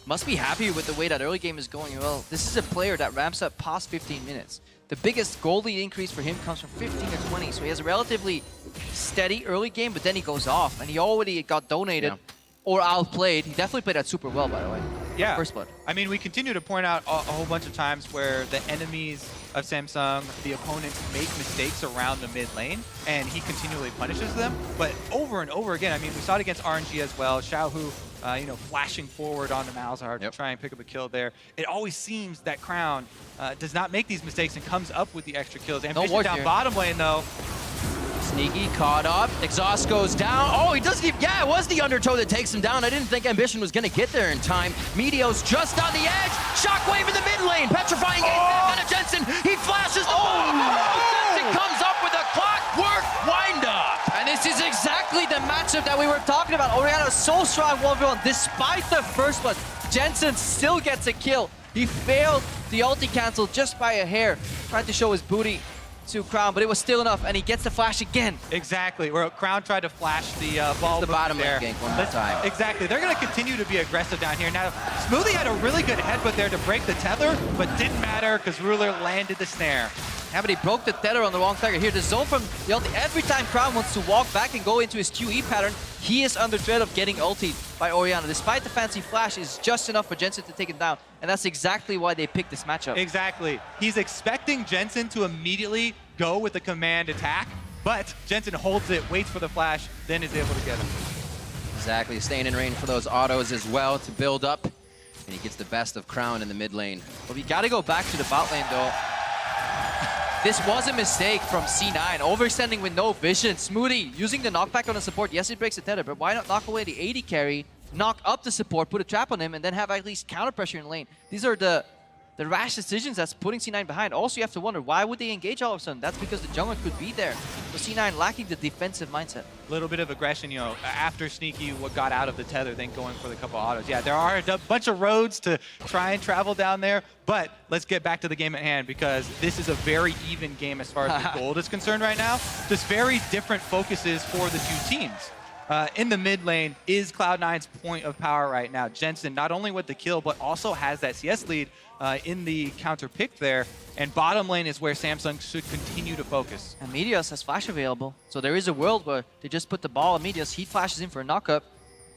must be happy with the way that early game is going. Well, this is a player that ramps up past 15 minutes. The biggest gold lead increase for him comes from 15 to 20, so he has a relatively steady early game, but then he goes off, and he already got donated or outplayed. He definitely played that super well, by the way. Yeah. First blood. I mean, we continue to point out a whole bunch of times where the enemies of Samsung, the opponents, make mistakes around the mid lane, and he continually punishes them. But over and over again, I mean, we saw it against RNG as well. Xiaohu, you know, flashing forward onto Malzahar to try and pick up a kill there. It always seems that Crown does not make these mistakes and comes up with the extra kills. Ambition down bottom lane, though. Sneaky caught up. Exhaust goes down. Oh, he doesn't even... Yeah, it was the undertow that takes him down. I didn't think Ambition was going to get there in time. Meteos just on the edge. Shockwave in the mid lane. Petrifying gaze back on Jensen. He flashes the bottom. Jensen comes up with a clockwork wind-up. And this is exactly the matchup that we were talking about. Orianna is so strong 1v1. Despite the first blood, Jensen still gets a kill. He failed the ulti cancel just by a hair. Tried to show his booty. to Crown, but it was still enough, and he gets the flash again. Exactly, where Crown tried to flash the ball. The bottom lane gank one more time. Exactly, they're going to continue to be aggressive down here. Now, Smoothie had a really good headbutt there to break the tether, but didn't matter because Ruler landed the snare. Yeah, but he broke the tether on the wrong target. Here, the zone from the ulti. Every time Crown wants to walk back and go into his QE pattern, he is under threat of getting ultied by Orianna. Despite the fancy flash, is just enough for Jensen to take him down, and that's exactly why they picked this matchup. Exactly. He's expecting Jensen to immediately go with the command attack, but Jensen holds it, waits for the flash, then is able to get him. Exactly, staying in range for those autos as well to build up, and he gets the best of Crown in the mid lane. But we gotta go back to the bot lane though. This was a mistake from C9, overextending with no vision. Smoothie using the knockback on the support. Yes, it breaks the tether, but why not knock away the 80 carry, knock up the support, put a trap on him, and then have at least counter pressure in lane? These are the rash decisions that's putting C9 behind. Also, you have to wonder, why would they engage all of a sudden? That's because the jungler could be there. So C9 lacking the defensive mindset. A little bit of aggression, you know, after Sneaky what got out of the tether, then going for the couple autos. Yeah, there are a bunch of roads to try and travel down there, but let's get back to the game at hand because this is a very even game as far as the gold is concerned right now. Just very different focuses for the two teams. In the mid lane is Cloud9's point of power right now. Jensen, not only with the kill, but also has that CS lead in the counter pick there. And bottom lane is where Samsung should continue to focus. And Meteos has flash available. So there is a world where they just put the ball on Meteos. He flashes in for a knockup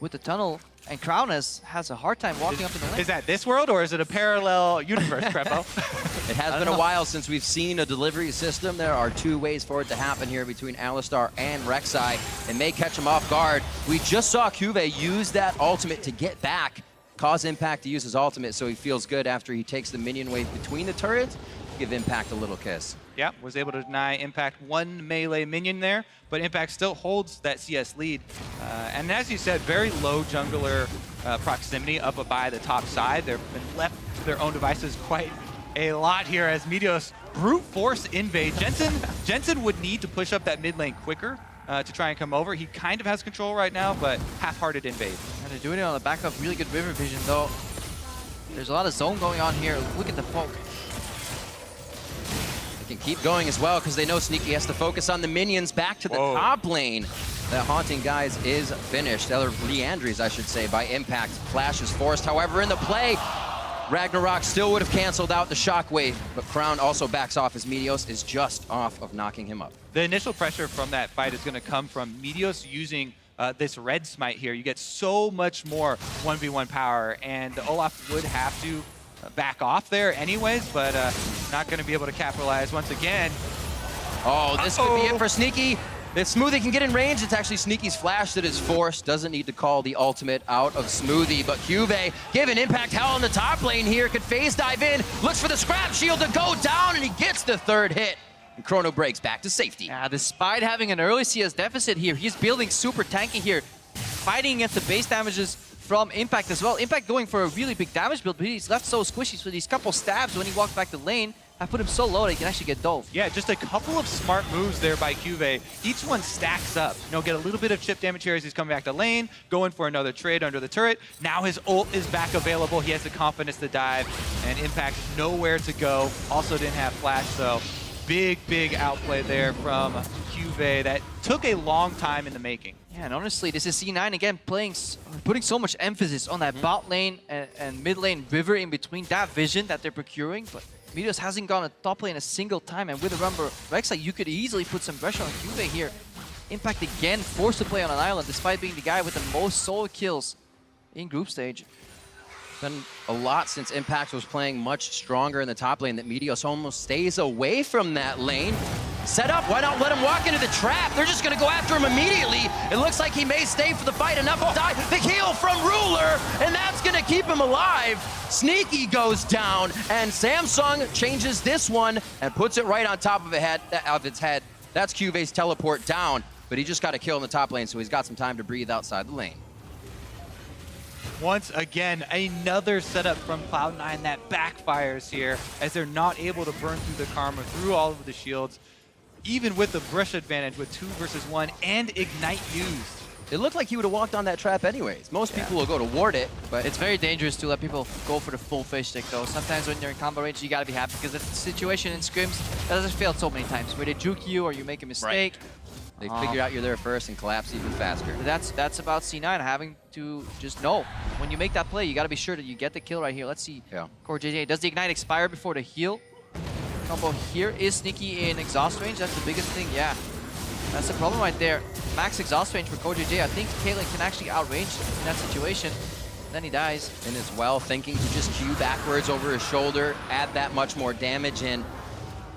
with the tunnel. And Crown has a hard time walking up in the lane. Is that this world or is it a parallel universe, Crepo? It has been a while since we've seen a delivery system. There are two ways for it to happen here between Alistar and Rek'Sai. It may catch him off guard. We just saw Cuvée use that ultimate to get back, cause Impact to use his ultimate, so he feels good after he takes the minion wave between the turrets. Give Impact a little kiss. Yeah, was able to deny Impact one melee minion there, but Impact still holds that CS lead. And as you said, very low jungler proximity up by the top side. They've been left to their own devices quite a lot here as Meteos brute force invade. Jensen would need to push up that mid lane quicker to try and come over. He kind of has control right now, but half-hearted invade. And they're doing it on the back of really good river vision though. There's a lot of zone going on here. Look at the poke. Can keep going as well because they know Sneaky has to focus on the minions back to the top lane. That Haunting, guys, is finished. Or Leandries, I should say, by Impact. Flash is forced, however, in the play. Ragnarok still would have canceled out the shockwave, but Crown also backs off as Meteos is just off of knocking him up. The initial pressure from that fight is going to come from Meteos using this red smite here. You get so much more 1v1 power, and Olaf would have to back off there anyways, but not going to be able to capitalize once again. Oh, this could be it for Sneaky. If Smoothie can get in range, it's actually Sneaky's flash that is forced. Doesn't need to call the ultimate out of Smoothie, but Cuvée giving Impact hell in the top lane here. Could phase dive in, looks for the scrap shield to go down, and he gets the third hit. And Chrono breaks back to safety. Yeah, despite having an early CS deficit here, he's building super tanky here, fighting against the base damages from Impact as well. Impact going for a really big damage build, but he's left so squishy, so these couple stabs when he walks back the lane have put him so low that he can actually get dove. Yeah, just a couple of smart moves there by Cuvée. Each one stacks up. You know, get a little bit of chip damage here as he's coming back to lane, going for another trade under the turret. Now his ult is back available. He has the confidence to dive, and Impact nowhere to go. Also didn't have flash, so big outplay there from Cuvée that took a long time in the making. Yeah, and honestly, this is C9 again putting so much emphasis on that bot lane and mid lane river in between, that vision that they're procuring, but Meteos hasn't gone to top lane a single time, and with a Rumble Rek'Sai, you could easily put some pressure on Cuvée here. Impact again forced to play on an island despite being the guy with the most solo kills in group stage. Been a lot since Impact was playing much stronger in the top lane that Meteos almost stays away from that lane. Set up, why not let him walk into the trap? They're just gonna go after him immediately. It looks like he may stay for the fight, enough to die. The heal from Ruler, and that's gonna keep him alive. Sneaky goes down, and Samsung changes this one and puts it right on top of its head. That's Cuvé's teleport down, but he just got a kill in the top lane, so he's got some time to breathe outside the lane. Once again, another setup from Cloud9 that backfires here as they're not able to burn through the Karma, through all of the shields. Even with the brush advantage with 2 versus 1 and Ignite used, It looked like he would have walked on that trap anyways. Most people will go to ward it, but it's very dangerous to let people go for the full fish stick though. Sometimes when you're in combo range, you gotta be happy because the situation in scrims that has failed so many times where they juke you or you make a mistake. They figure out you're there first and collapse even faster. That's about C9 having to just know when you make that play, you gotta be sure that you get the kill right here. Let's see. Core JJ, does the ignite expire before the heal? Combo here is sneaky in exhaust range. That's the biggest thing. Yeah, that's the problem right there. Max exhaust range for CoreJJ. I think Caitlyn can actually outrange in that situation. Then he dies. And as well, thinking to just Q backwards over his shoulder, add that much more damage in.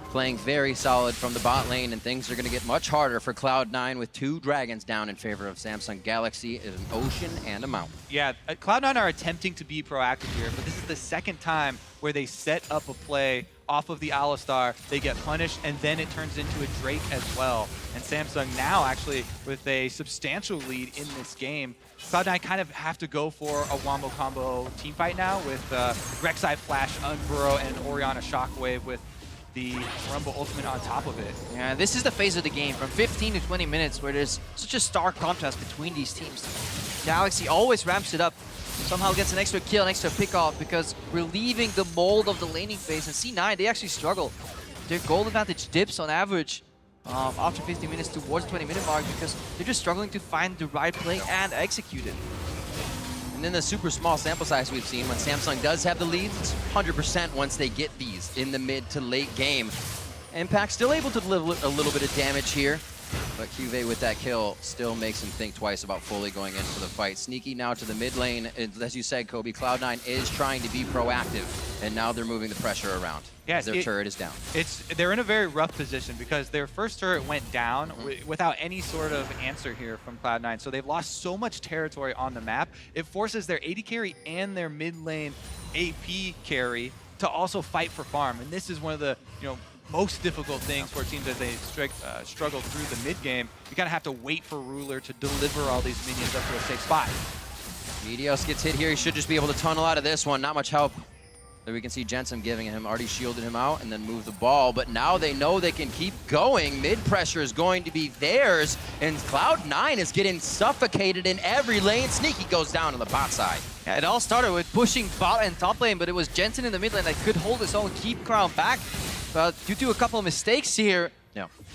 Playing very solid from the bot lane, and things are going to get much harder for Cloud9 with 2 dragons down in favor of Samsung Galaxy, an ocean and a mountain. Yeah, Cloud9 are attempting to be proactive here, but this is the second time where they set up a play off of the Alistar, they get punished, and then it turns into a Drake as well. And Samsung now actually with a substantial lead in this game. Cloud9 kind of have to go for a wombo combo team fight now with Rek'Sai Flash, Unburrow, and Orianna Shockwave with the Rumble Ultimate on top of it. Yeah, this is the phase of the game from 15 to 20 minutes where there's such a stark contrast between these teams. Galaxy always ramps it up, somehow gets an extra kill, an extra pick off because we're leaving the mold of the laning phase. And C9, they actually struggle. Their gold advantage dips on average after 15 minutes towards the 20-minute mark because they're just struggling to find the right play and execute it. And then the super small sample size we've seen when Samsung does have the leads, it's 100% once they get these in the mid to late game. Impact still able to deliver a little bit of damage here, but QV with that kill still makes him think twice about fully going into the fight. Sneaky now to the mid lane. As you said, Kobe, Cloud9 is trying to be proactive, and now they're moving the pressure around. Yes, their turret is down. They're in a very rough position because their first turret went down without any sort of answer here from Cloud9. So they've lost so much territory on the map. It forces their AD carry and their mid lane AP carry to also fight for farm. And this is one of the most difficult things for teams as they struggle through the mid game. You kind of have to wait for Ruler to deliver all these minions up to a safe spot. Meteos gets hit here. He should just be able to tunnel out of this one. Not much help. There we can see Jensen giving him, already shielded him out and then move the ball. But now they know they can keep going. Mid pressure is going to be theirs. And Cloud9 is getting suffocated in every lane. Sneaky goes down on the bot side. Yeah, it all started with pushing bot and top lane, but it was Jensen in the mid lane that could hold his own, keep Crown back. But due to a couple of mistakes here,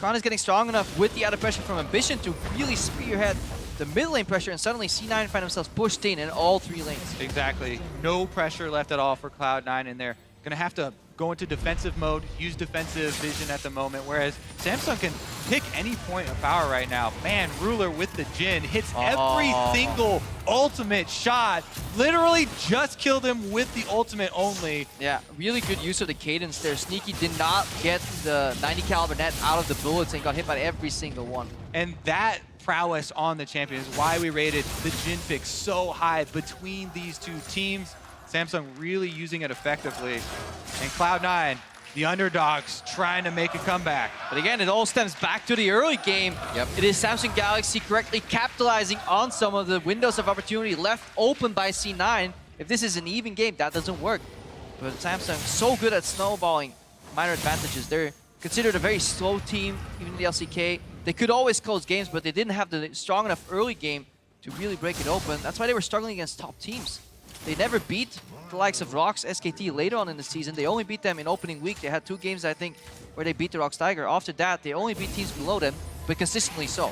Crown is getting strong enough with the added pressure from Ambition to really spearhead the mid lane pressure, and suddenly C9 find themselves pushed in all 3 lanes. Exactly. No pressure left at all for Cloud9, and they're going to have to go into defensive mode, use defensive vision at the moment, whereas Samsung can pick any point of power right now. Man, Ruler with the Jhin hits every single ultimate shot. Literally just killed him with the ultimate only. Yeah, really good use of the cadence there. Sneaky did not get the 90 caliber net out of the bullets and got hit by every single one. And that prowess on the champion is why we rated the Jhin pick so high between these two teams. Samsung really using it effectively. And Cloud9, the underdogs, trying to make a comeback. But again, it all stems back to the early game. It is Samsung Galaxy correctly capitalizing on some of the windows of opportunity left open by C9. If this is an even game, that doesn't work. But Samsung so good at snowballing minor advantages. They're considered a very slow team, even in the LCK. They could always close games, but they didn't have the strong enough early game to really break it open. That's why they were struggling against top teams. They never beat the likes of Rox, SKT later on in the season. They only beat them in opening week. They had 2 games, I think, where they beat the Rox Tiger. After that, they only beat teams below them, but consistently so.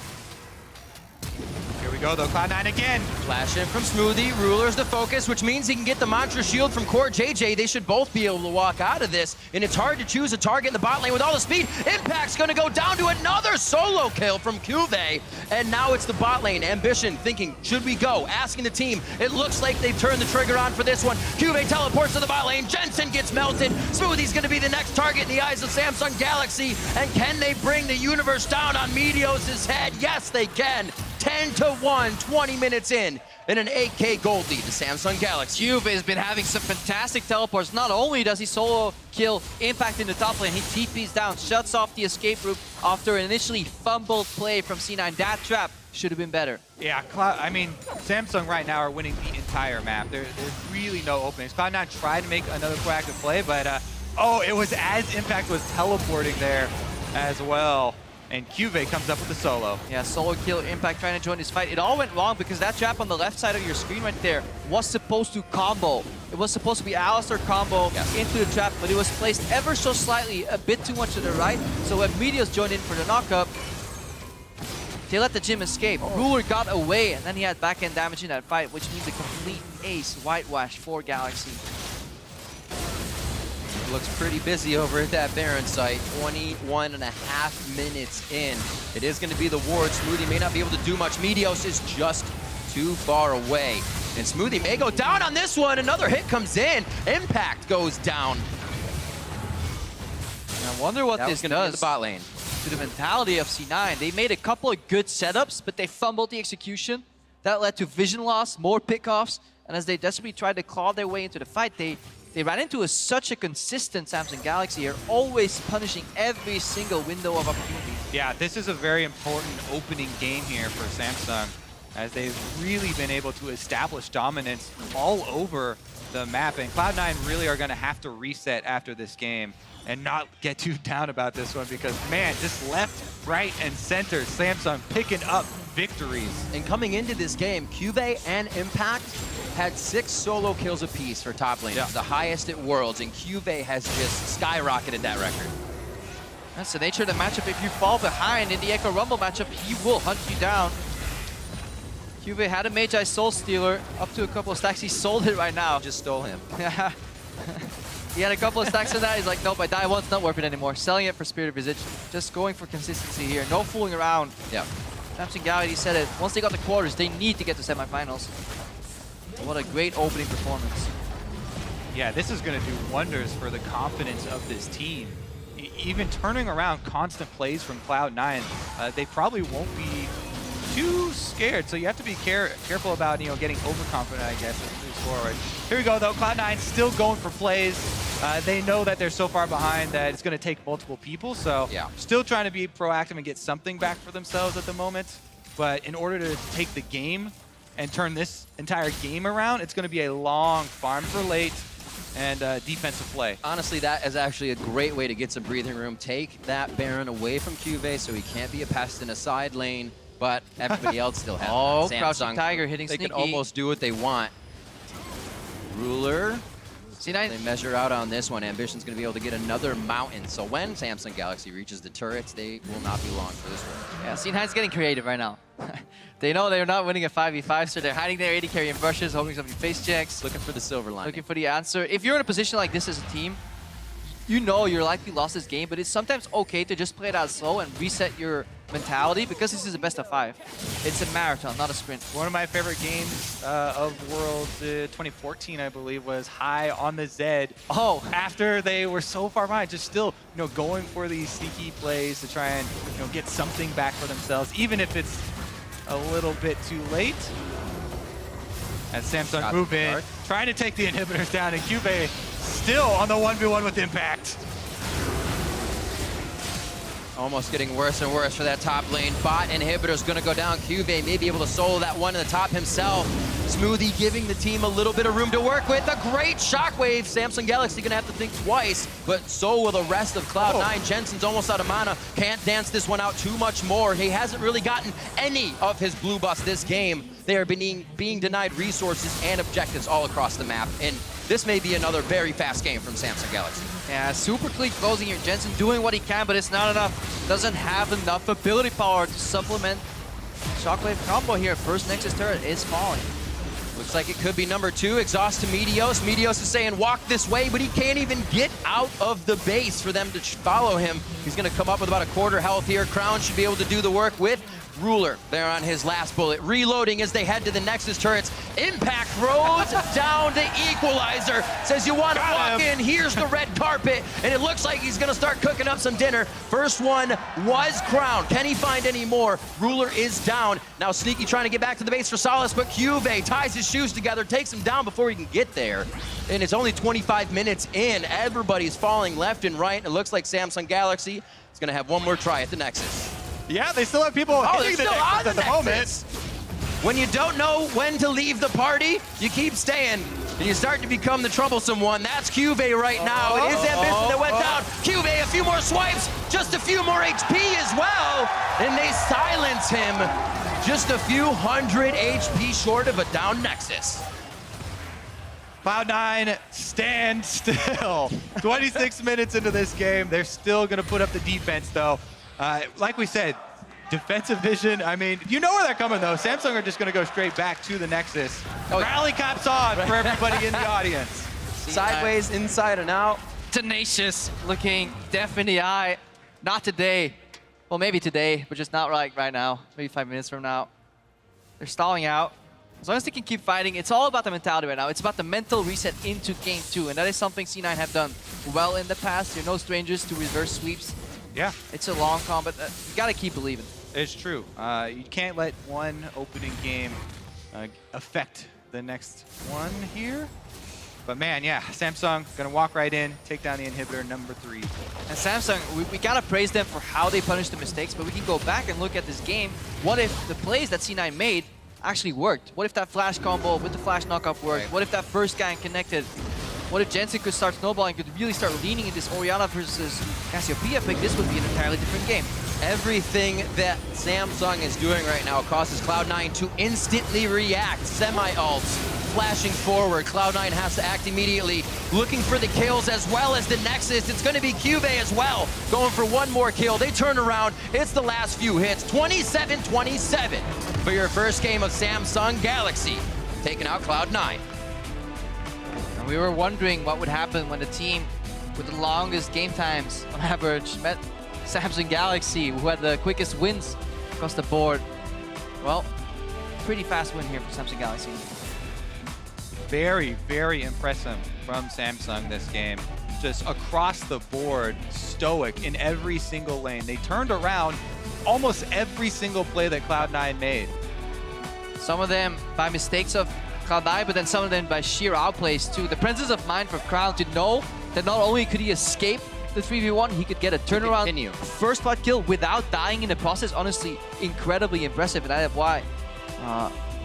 Here we go, though. Cloud9 again. Flash in from Smoothie. Ruler's the focus, which means he can get the Mantra Shield from Core JJ. They should both be able to walk out of this, and it's hard to choose a target in the bot lane with all the speed. Impact's going to go down to another solo kill from QV, and now it's the bot lane. Ambition thinking, should we go? Asking the team. It looks like they've turned the trigger on for this one. QV teleports to the bot lane. Jensen gets melted. Smoothie's going to be the next target in the eyes of Samsung Galaxy, and can they bring the universe down on Meteos' head? Yes, they can. 10-1, 20 minutes in, and an 8K gold lead to Samsung Galaxy. Juve has been having some fantastic teleports. Not only does he solo kill Impact in the top lane, he TPs down, shuts off the escape route after an initially fumbled play from C9. That trap should have been better. Yeah, I mean, Samsung right now are winning the entire map. There's really no openings. Cloud9 tried to make another proactive play, but oh, it was as Impact was teleporting there as well. and Cuvée comes up with the solo. Yeah, solo kill, Impact trying to join this fight. It all went wrong because that trap on the left side of your screen right there was supposed to combo. It was supposed to be Alistar combo into the trap, but it was placed ever so slightly, a bit too much to the right. So when Meteos joined in for the knockup, they let the Jim escape. Ruler got away, and then he had back-end damage in that fight, which means a complete ace whitewash for Galaxy. Looks pretty busy over at that Baron site. 21.5 minutes in. It is going to be the ward. Smoothie may not be able to do much. Meteos is just too far away. And Smoothie may go down on this one. Another hit comes in. Impact goes down. And I wonder what this does in the bot lane. To the mentality of C9. They made a couple of good setups, but they fumbled the execution. That led to vision loss, more pickoffs, and as they desperately tried to claw their way into the fight, they ran into such a consistent Samsung Galaxy here, always punishing every single window of opportunity. Yeah, this is a very important opening game here for Samsung, as they've really been able to establish dominance all over the map, and Cloud9 really are going to have to reset after this game and not get too down about this one, because man, just left, right, and center, Samsung picking up victories. And coming into this game, Cuvée and Impact had 6 solo kills apiece for top lane. It's the highest at Worlds, and Cuvée has just skyrocketed that record. That's the nature of the matchup. If you fall behind in the Echo Rumble matchup, he will hunt you down. Cuvée had a Magi Soul Stealer up to a couple of stacks. He sold it right now. Just stole him. He had a couple of stacks of that. He's like, nope, I die once, not worth it anymore. Selling it for Spirit of Visage. Just going for consistency here. No fooling around. Yeah. Samsung Galaxy said it. Once they got the quarters, they need to get to semifinals. What a great opening performance. Yeah, this is going to do wonders for the confidence of this team. Even turning around constant plays from Cloud9, they probably won't be too scared. So you have to be careful about, getting overconfident, I guess, as it moves forward. Here we go, though. Cloud9 still going for plays. They know that they're so far behind that it's going to take multiple people. So still trying to be proactive and get something back for themselves at the moment. But in order to take the game and turn this entire game around, it's going to be a long farm for late and defensive play. Honestly, that is actually a great way to get some breathing room. Take that Baron away from Cuvée so he can't be a pest in a side lane, but everybody else still has Oh, Samsung. Crouching Tiger hitting They sneaky. can almost do what they want. Ruler. C9. They measure out on this one. Ambition's going to be able to get another mountain. So when Samsung Galaxy reaches the turrets, they will not be long for this one. Yeah, C9's getting creative right now. They know they're not winning a 5v5, so they're hiding their AD carry in brushes, hoping somebody face checks. Looking for the silver line. Looking for the answer. If you're in a position like this as a team, you know you're likely lost this game, but it's sometimes okay to just play it out slow and reset your mentality, because this is a best of 5. It's a marathon, not a sprint. One of my favorite games of Worlds 2014, I believe, was high on the Zed. Oh, after they were so far behind, just still, going for these sneaky plays to try and, get something back for themselves, even if it's a little bit too late. As Samsung move in, trying to take the inhibitors down, and Cuvée still on the 1v1 with Impact. Almost getting worse and worse for that top lane. Bot inhibitor's gonna go down. Cuvée may be able to solo that one in the top himself. Smoothie giving the team a little bit of room to work with. A great shockwave. Samsung Galaxy gonna have to think twice, but so will the rest of Cloud9. Jensen's almost out of mana. Can't dance this one out too much more. He hasn't really gotten any of his blue buffs this game. They are being denied resources and objectives all across the map, and this may be another very fast game from Samsung Galaxy. Yeah, super clean closing here. Jensen doing what he can, but it's not enough. Doesn't have enough ability power to supplement Shockwave combo here. First Nexus turret is falling. Looks like it could be number 2. Exhaust to Meteos. Meteos is saying walk this way, but he can't even get out of the base for them to follow him. He's going to come up with about a quarter health here. Crown should be able to do the work with Ruler there on his last bullet. Reloading as they head to the Nexus turrets. Impact throws down the equalizer. Says you want to walk in, here's the red carpet, and it looks like he's going to start cooking up some dinner. First one was Crown. Can he find any more? Ruler is down. Now Sneaky trying to get back to the base for Solace, but Cuvée ties his shoes together, takes him down before he can get there. And it's only 25 minutes in. Everybody's falling left and right. It looks like Samsung Galaxy is going to have one more try at the Nexus. Yeah, they still have people hitting the Nexus at the moment. When you don't know when to leave the party, you keep staying. And you start to become the troublesome one. That's Cuvée right now. It is Ambition that went down. Cuvée, a few more swipes, just a few more HP as well. And they silence him. Just a few hundred HP short of a down Nexus. Cloud9 stand still. 26 minutes into this game. They're still going to put up the defense, though. Like we said, defensive vision. I mean, you know where they're coming, though. Samsung are just going to go straight back to the Nexus. Rally caps on for everybody in the audience. Sideways, inside and out. Tenacious looking deaf in the eye. Not today. Well, maybe today, but just not right now. Maybe 5 minutes from now. They're stalling out. As long as they can keep fighting, it's all about the mentality right now. It's about the mental reset into game 2, and that is something C9 have done well in the past. You're no strangers to reverse sweeps. Yeah. It's a long combat. You gotta keep believing. It's true. You can't let one opening game affect the next one here. But man, yeah, Samsung gonna walk right in, take down the inhibitor number 3. And Samsung, we gotta praise them for how they punish the mistakes, but we can go back and look at this game. What if the plays that C9 made actually worked? What if that flash combo with the flash knockoff worked? What if that first gang connected? What if Jensen could start snowballing, could really start leaning in this Orianna versus Cassiopeia pick? This would be an entirely different game. Everything that Samsung is doing right now causes Cloud9 to instantly react. Semi-ults, flashing forward. Cloud9 has to act immediately, looking for the kills as well as the Nexus. It's going to be Cuvée as well, going for one more kill. They turn around. It's the last few hits. 27-27 for your first game of Samsung Galaxy, taking out Cloud9. And we were wondering what would happen when the team with the longest game times on average met Samsung Galaxy, who had the quickest wins across the board. Well, pretty fast win here for Samsung Galaxy. Very, very impressive from Samsung this game. Just across the board, stoic in every single lane. They turned around almost every single play that Cloud9 made. Some of them by mistakes of Cloud9, but then some of them by sheer outplays too. The presence of mind for Crown to know that not only could he escape the 3v1, he could get a turnaround first blood kill without dying in the process. Honestly, incredibly impressive, and that is why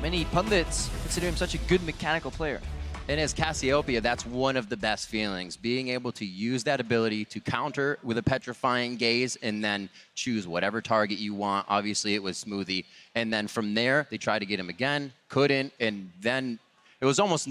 many pundits consider him such a good mechanical player. And as Cassiopeia, that's one of the best feelings, being able to use that ability to counter with a petrifying gaze and then choose whatever target you want. Obviously, it was Smoothie. And then from there, they tried to get him again, couldn't, and then it was almost,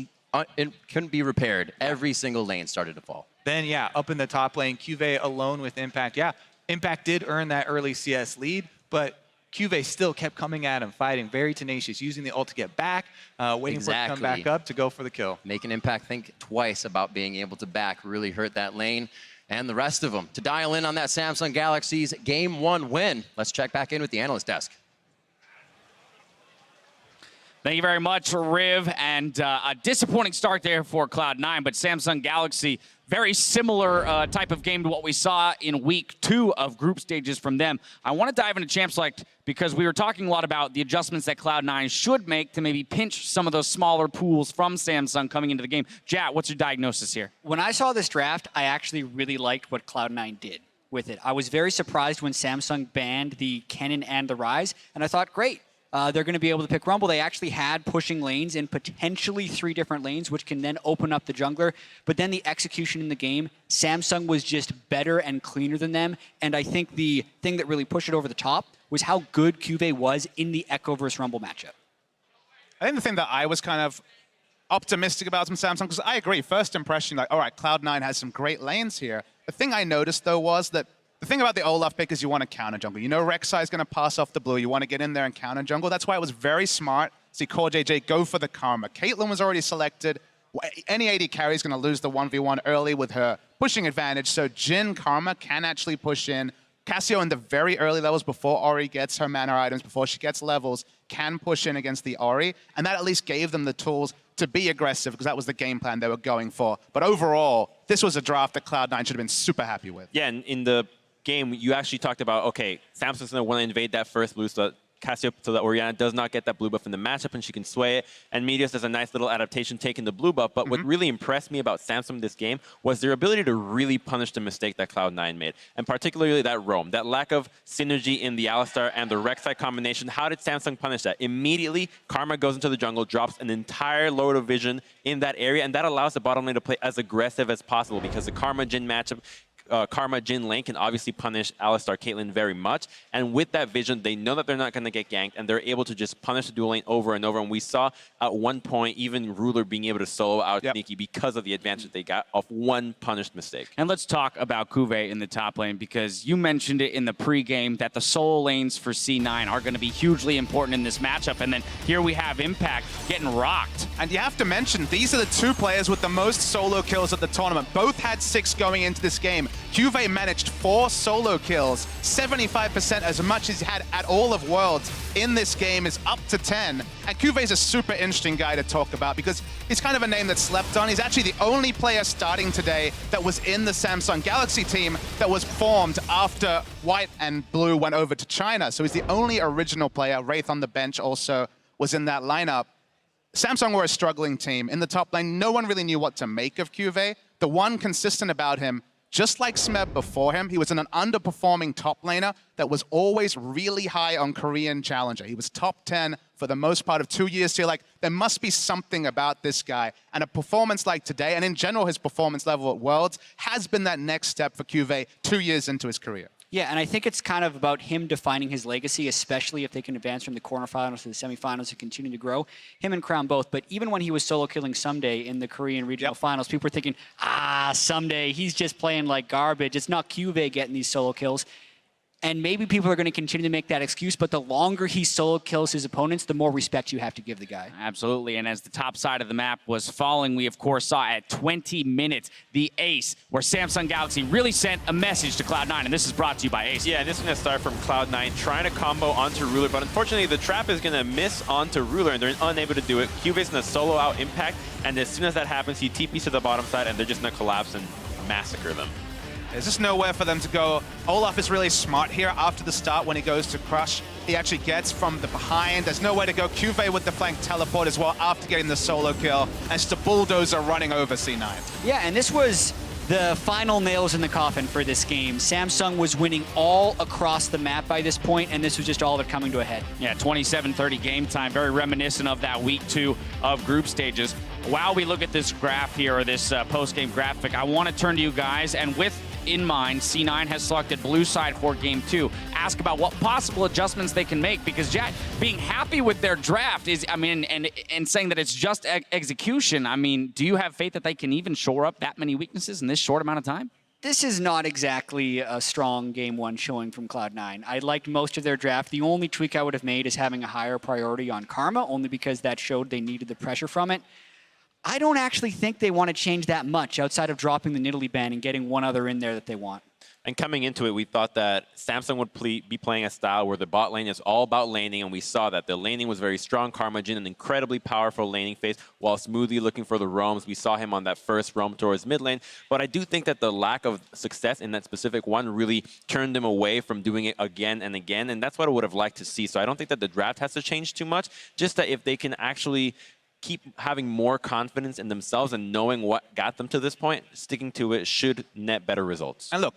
it couldn't be repaired. Every single lane started to fall. Then, yeah, up in the top lane, Cuvée alone with Impact. Yeah, Impact did earn that early CS lead, but Cuvée still kept coming at him, fighting, very tenacious, using the ult to get back, waiting for it to come back up to go for the kill. Making Impact think twice about being able to back really hurt that lane. And the rest of them to dial in on that Samsung Galaxy's Game 1 win. Let's check back in with the analyst desk. Thank you very much, Riv. And a disappointing start there for Cloud9, but Samsung Galaxy, very similar type of game to what we saw in week 2 of group stages from them. I want to dive into Champ Select because we were talking a lot about the adjustments that Cloud9 should make to maybe pinch some of those smaller pools from Samsung coming into the game. Jat, what's your diagnosis here? When I saw this draft, I actually really liked what Cloud9 did with it. I was very surprised when Samsung banned the Kennen and the Ryze, and I thought, great. They're going to be able to pick Rumble. They actually had pushing lanes in potentially 3 different lanes, which can then open up the jungler. But then the execution in the game, Samsung was just better and cleaner than them. And I think the thing that really pushed it over the top was how good Cuvée was in the Echo versus Rumble matchup. I think the thing that I was kind of optimistic about from Samsung, because I agree, first impression, like, all right, Cloud9 has some great lanes here. The thing I noticed, though, was that the thing about the Olaf pick is you want to counter jungle. You know Rek'Sai is going to pass off the blue. You want to get in there and counter jungle. That's why it was very smart to see Core JJ go for the Karma. Caitlyn was already selected. Any AD carry is going to lose the 1v1 early with her pushing advantage. So Jhin Karma can actually push in. Cassio in the very early levels before Ori gets her mana items, before she gets levels, can push in against the Ori. And that at least gave them the tools to be aggressive because that was the game plan they were going for. But overall, this was a draft that Cloud9 should have been super happy with. Yeah, and in the game, you actually talked about, okay, Samsung's going to want to invade that first blue so that Cassiopeia so that Oriana does not get that blue buff in the matchup and she can sway it. And Meteos does a nice little adaptation taking the blue buff. But what really impressed me about Samsung this game was their ability to really punish the mistake that Cloud9 made. And particularly that roam, that lack of synergy in the Alistar and the Rek'Sai combination. How did Samsung punish that? Immediately, Karma goes into the jungle, drops an entire load of vision in that area, and that allows the bottom lane to play as aggressive as possible because the Karma Jhin matchup, Karma Jhin lane can obviously punish Alistar Caitlyn very much. And with that vision, they know that they're not going to get ganked, and they're able to just punish the dual lane over and over. And we saw at one point even Ruler being able to solo out Sneaky because of the advantage they got off one punished mistake. And let's talk about Cuvée in the top lane, because you mentioned it in the pregame that the solo lanes for C9 are going to be hugely important in this matchup. And then here we have Impact getting rocked. And you have to mention, these are the two players with the most solo kills at the tournament. Both had 6 going into this game. Cuvée managed 4 solo kills, 75% as much as he had at all of Worlds. In this game is up to 10. And Cuvé's a super interesting guy to talk about because he's kind of a name that's slept on. He's actually the only player starting today that was in the Samsung Galaxy team that was formed after White and Blue went over to China. So he's the only original player. Wraith on the bench also was in that lineup. Samsung were a struggling team. In the top lane, no one really knew what to make of Cuvée. The one consistent about him, just like Smeb before him, he was an underperforming top laner that was always really high on Korean Challenger. He was top 10 for the most part of 2 years. So you're like, there must be something about this guy. And a performance like today, and in general his performance level at Worlds, has been that next step for Cuvée 2 years into his career. Yeah, and I think it's kind of about him defining his legacy, especially if they can advance from the quarterfinals to the semifinals and continue to grow. Him and Crown both, but even when he was solo killing Someday in the Korean regional finals, people were thinking, Someday, he's just playing like garbage. It's not Cuvée getting these solo kills. And maybe people are going to continue to make that excuse, but the longer he solo kills his opponents, the more respect you have to give the guy. Absolutely, and as the top side of the map was falling, we of course saw at 20 minutes the ace, where Samsung Galaxy really sent a message to Cloud9, and this is brought to you by Ace. Yeah, and this is going to start from Cloud9 trying to combo onto Ruler, but unfortunately the trap is going to miss onto Ruler, and they're unable to do it. Cuvé's going to solo out Impact, and as soon as that happens, he TPs to the bottom side, and they're just going to collapse and massacre them. There's just nowhere for them to go. Olaf is really smart here after the start when he goes to crush. He actually gets from the behind. There's nowhere to go. Cuvée with the flank teleport as well after getting the solo kill. And it's the bulldozer running over C9. Yeah, and this was the final nails in the coffin for this game. Samsung was winning all across the map by this point, and this was just all of it coming to a head. Yeah, 27-30 game time, very reminiscent of that week 2 of group stages. While we look at this graph here, or this post-game graphic, I want to turn to you guys, and with in mind, C9 has selected blue side for game 2. Ask about what possible adjustments they can make, because Jack, being happy with their draft is, I mean, and saying that it's just execution, I mean, do you have faith that they can even shore up that many weaknesses in this short amount of time? This is not exactly a strong game 1 showing from Cloud9. I liked most of their draft. The only tweak I would have made is having a higher priority on Karma, only because that showed they needed the pressure from it. I don't actually think they want to change that much outside of dropping the Nidalee ban and getting one other in there that they want. And coming into it, we thought that Samsung would be playing a style where the bot lane is all about laning, and we saw that. The laning was very strong. Karma Jhin, an incredibly powerful laning phase, while Smoothie looking for the roams. We saw him on that first roam towards mid lane. But I do think that the lack of success in that specific one really turned him away from doing it again and again, and that's what I would have liked to see. So I don't think that the draft has to change too much, just that if they can actually keep having more confidence in themselves and knowing what got them to this point, sticking to it should net better results. And look,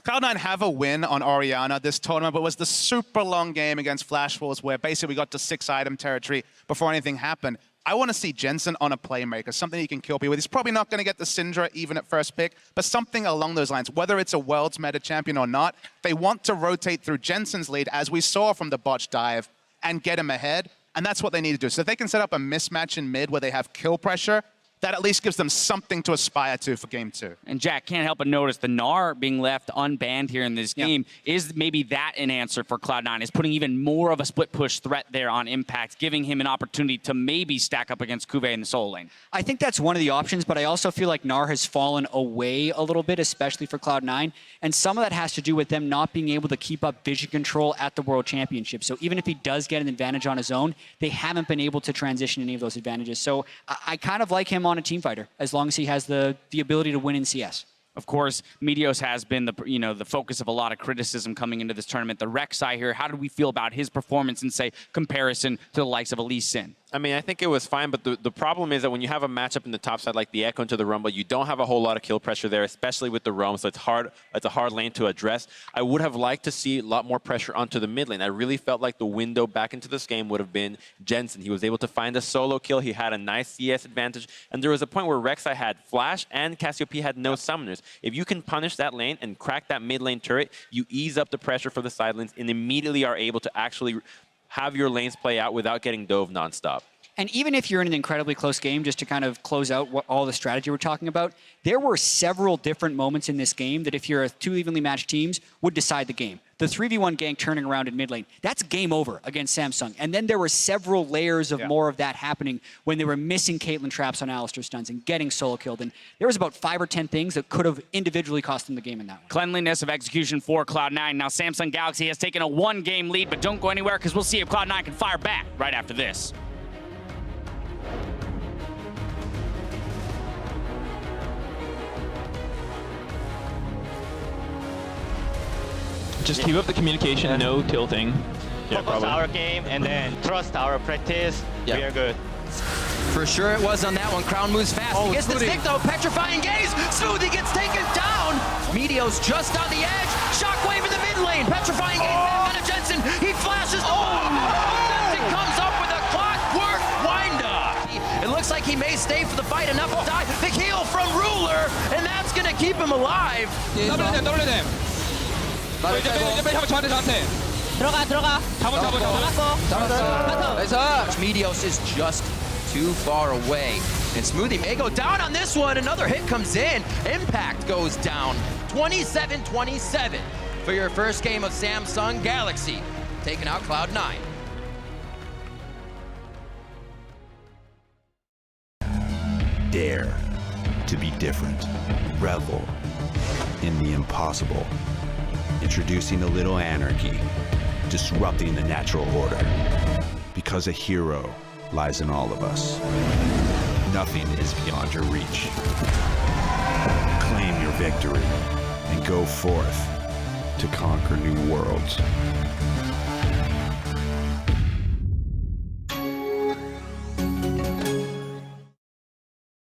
Cloud9 have a win on Oriana this tournament, but it was the super long game against Flash Wolves where basically we got to 6-item territory before anything happened. I want to see Jensen on a playmaker, something he can kill people with. He's probably not going to get the Syndra even at first pick, but something along those lines. Whether it's a Worlds meta champion or not, they want to rotate through Jensen's lead, as we saw from the botch dive, and get him ahead. And that's what they need to do. So if they can set up a mismatch in mid where they have kill pressure, that at least gives them something to aspire to for game 2. And Jack, can't help but notice the Gnar being left unbanned here in this game. Is maybe that an answer for Cloud9? Is putting even more of a split push threat there on Impact, giving him an opportunity to maybe stack up against Cuvée in the solo lane? I think that's one of the options, but I also feel like Gnar has fallen away a little bit, especially for Cloud9. And some of that has to do with them not being able to keep up vision control at the World Championship. So even if he does get an advantage on his own, they haven't been able to transition any of those advantages. So I kind of like him on a team fighter, as long as he has the ability to win in CS. Of course, Meteos has been the focus of a lot of criticism coming into this tournament. The Rek'Sai here, how did we feel about his performance in, say, comparison to the likes of Elise Sin? I mean, I think it was fine, but the problem is that when you have a matchup in the top side like the Echo into the Rumble, you don't have a whole lot of kill pressure there, especially with the Roam, so it's a hard lane to address. I would have liked to see a lot more pressure onto the mid lane. I really felt like the window back into this game would have been Jensen. He was able to find a solo kill, he had a nice CS advantage, and there was a point where Rek'Sai had Flash and Cassiopeia had no summoners. If you can punish that lane and crack that mid lane turret, you ease up the pressure for the side lanes and immediately are able to actually have your lanes play out without getting dove nonstop. And even if you're in an incredibly close game, just to kind of close out all the strategy we're talking about, there were several different moments in this game that if you're two evenly matched teams, would decide the game. The 3v1 gank turning around in mid lane, that's game over against Samsung. And then there were several layers of more of that happening when they were missing Caitlyn traps on Alistar stuns and getting solo killed. And there was about 5 or 10 things that could have individually cost them the game in that one. Cleanliness of execution for Cloud9. Now Samsung Galaxy has taken a 1-game lead, but don't go anywhere because we'll see if Cloud9 can fire back right after this. Just keep up the communication, no tilting. Focus our game and then trust our practice. We are good. For sure it was on that one. Crown moves fast. He gets the stick though. Petrifying gaze. Smoothie gets taken down. Meteos just on the edge. Shockwave in the mid lane. Petrifying gaze back out of Jensen. He flashes the ball. Jensen comes up with a clockwork windup. It looks like he may stay for the fight. Enough to die. The heal from Ruler, and that's gonna keep him alive. Meteos is just too far away. And Smoothie may go down on this one. Another hit comes in. Impact goes down. 27-27 for your first game of Samsung Galaxy. Taking out Cloud9. Dare to be different. Revel in the impossible. Introducing a little anarchy, disrupting the natural order. Because a hero lies in all of us. Nothing is beyond your reach. Claim your victory and go forth to conquer new worlds.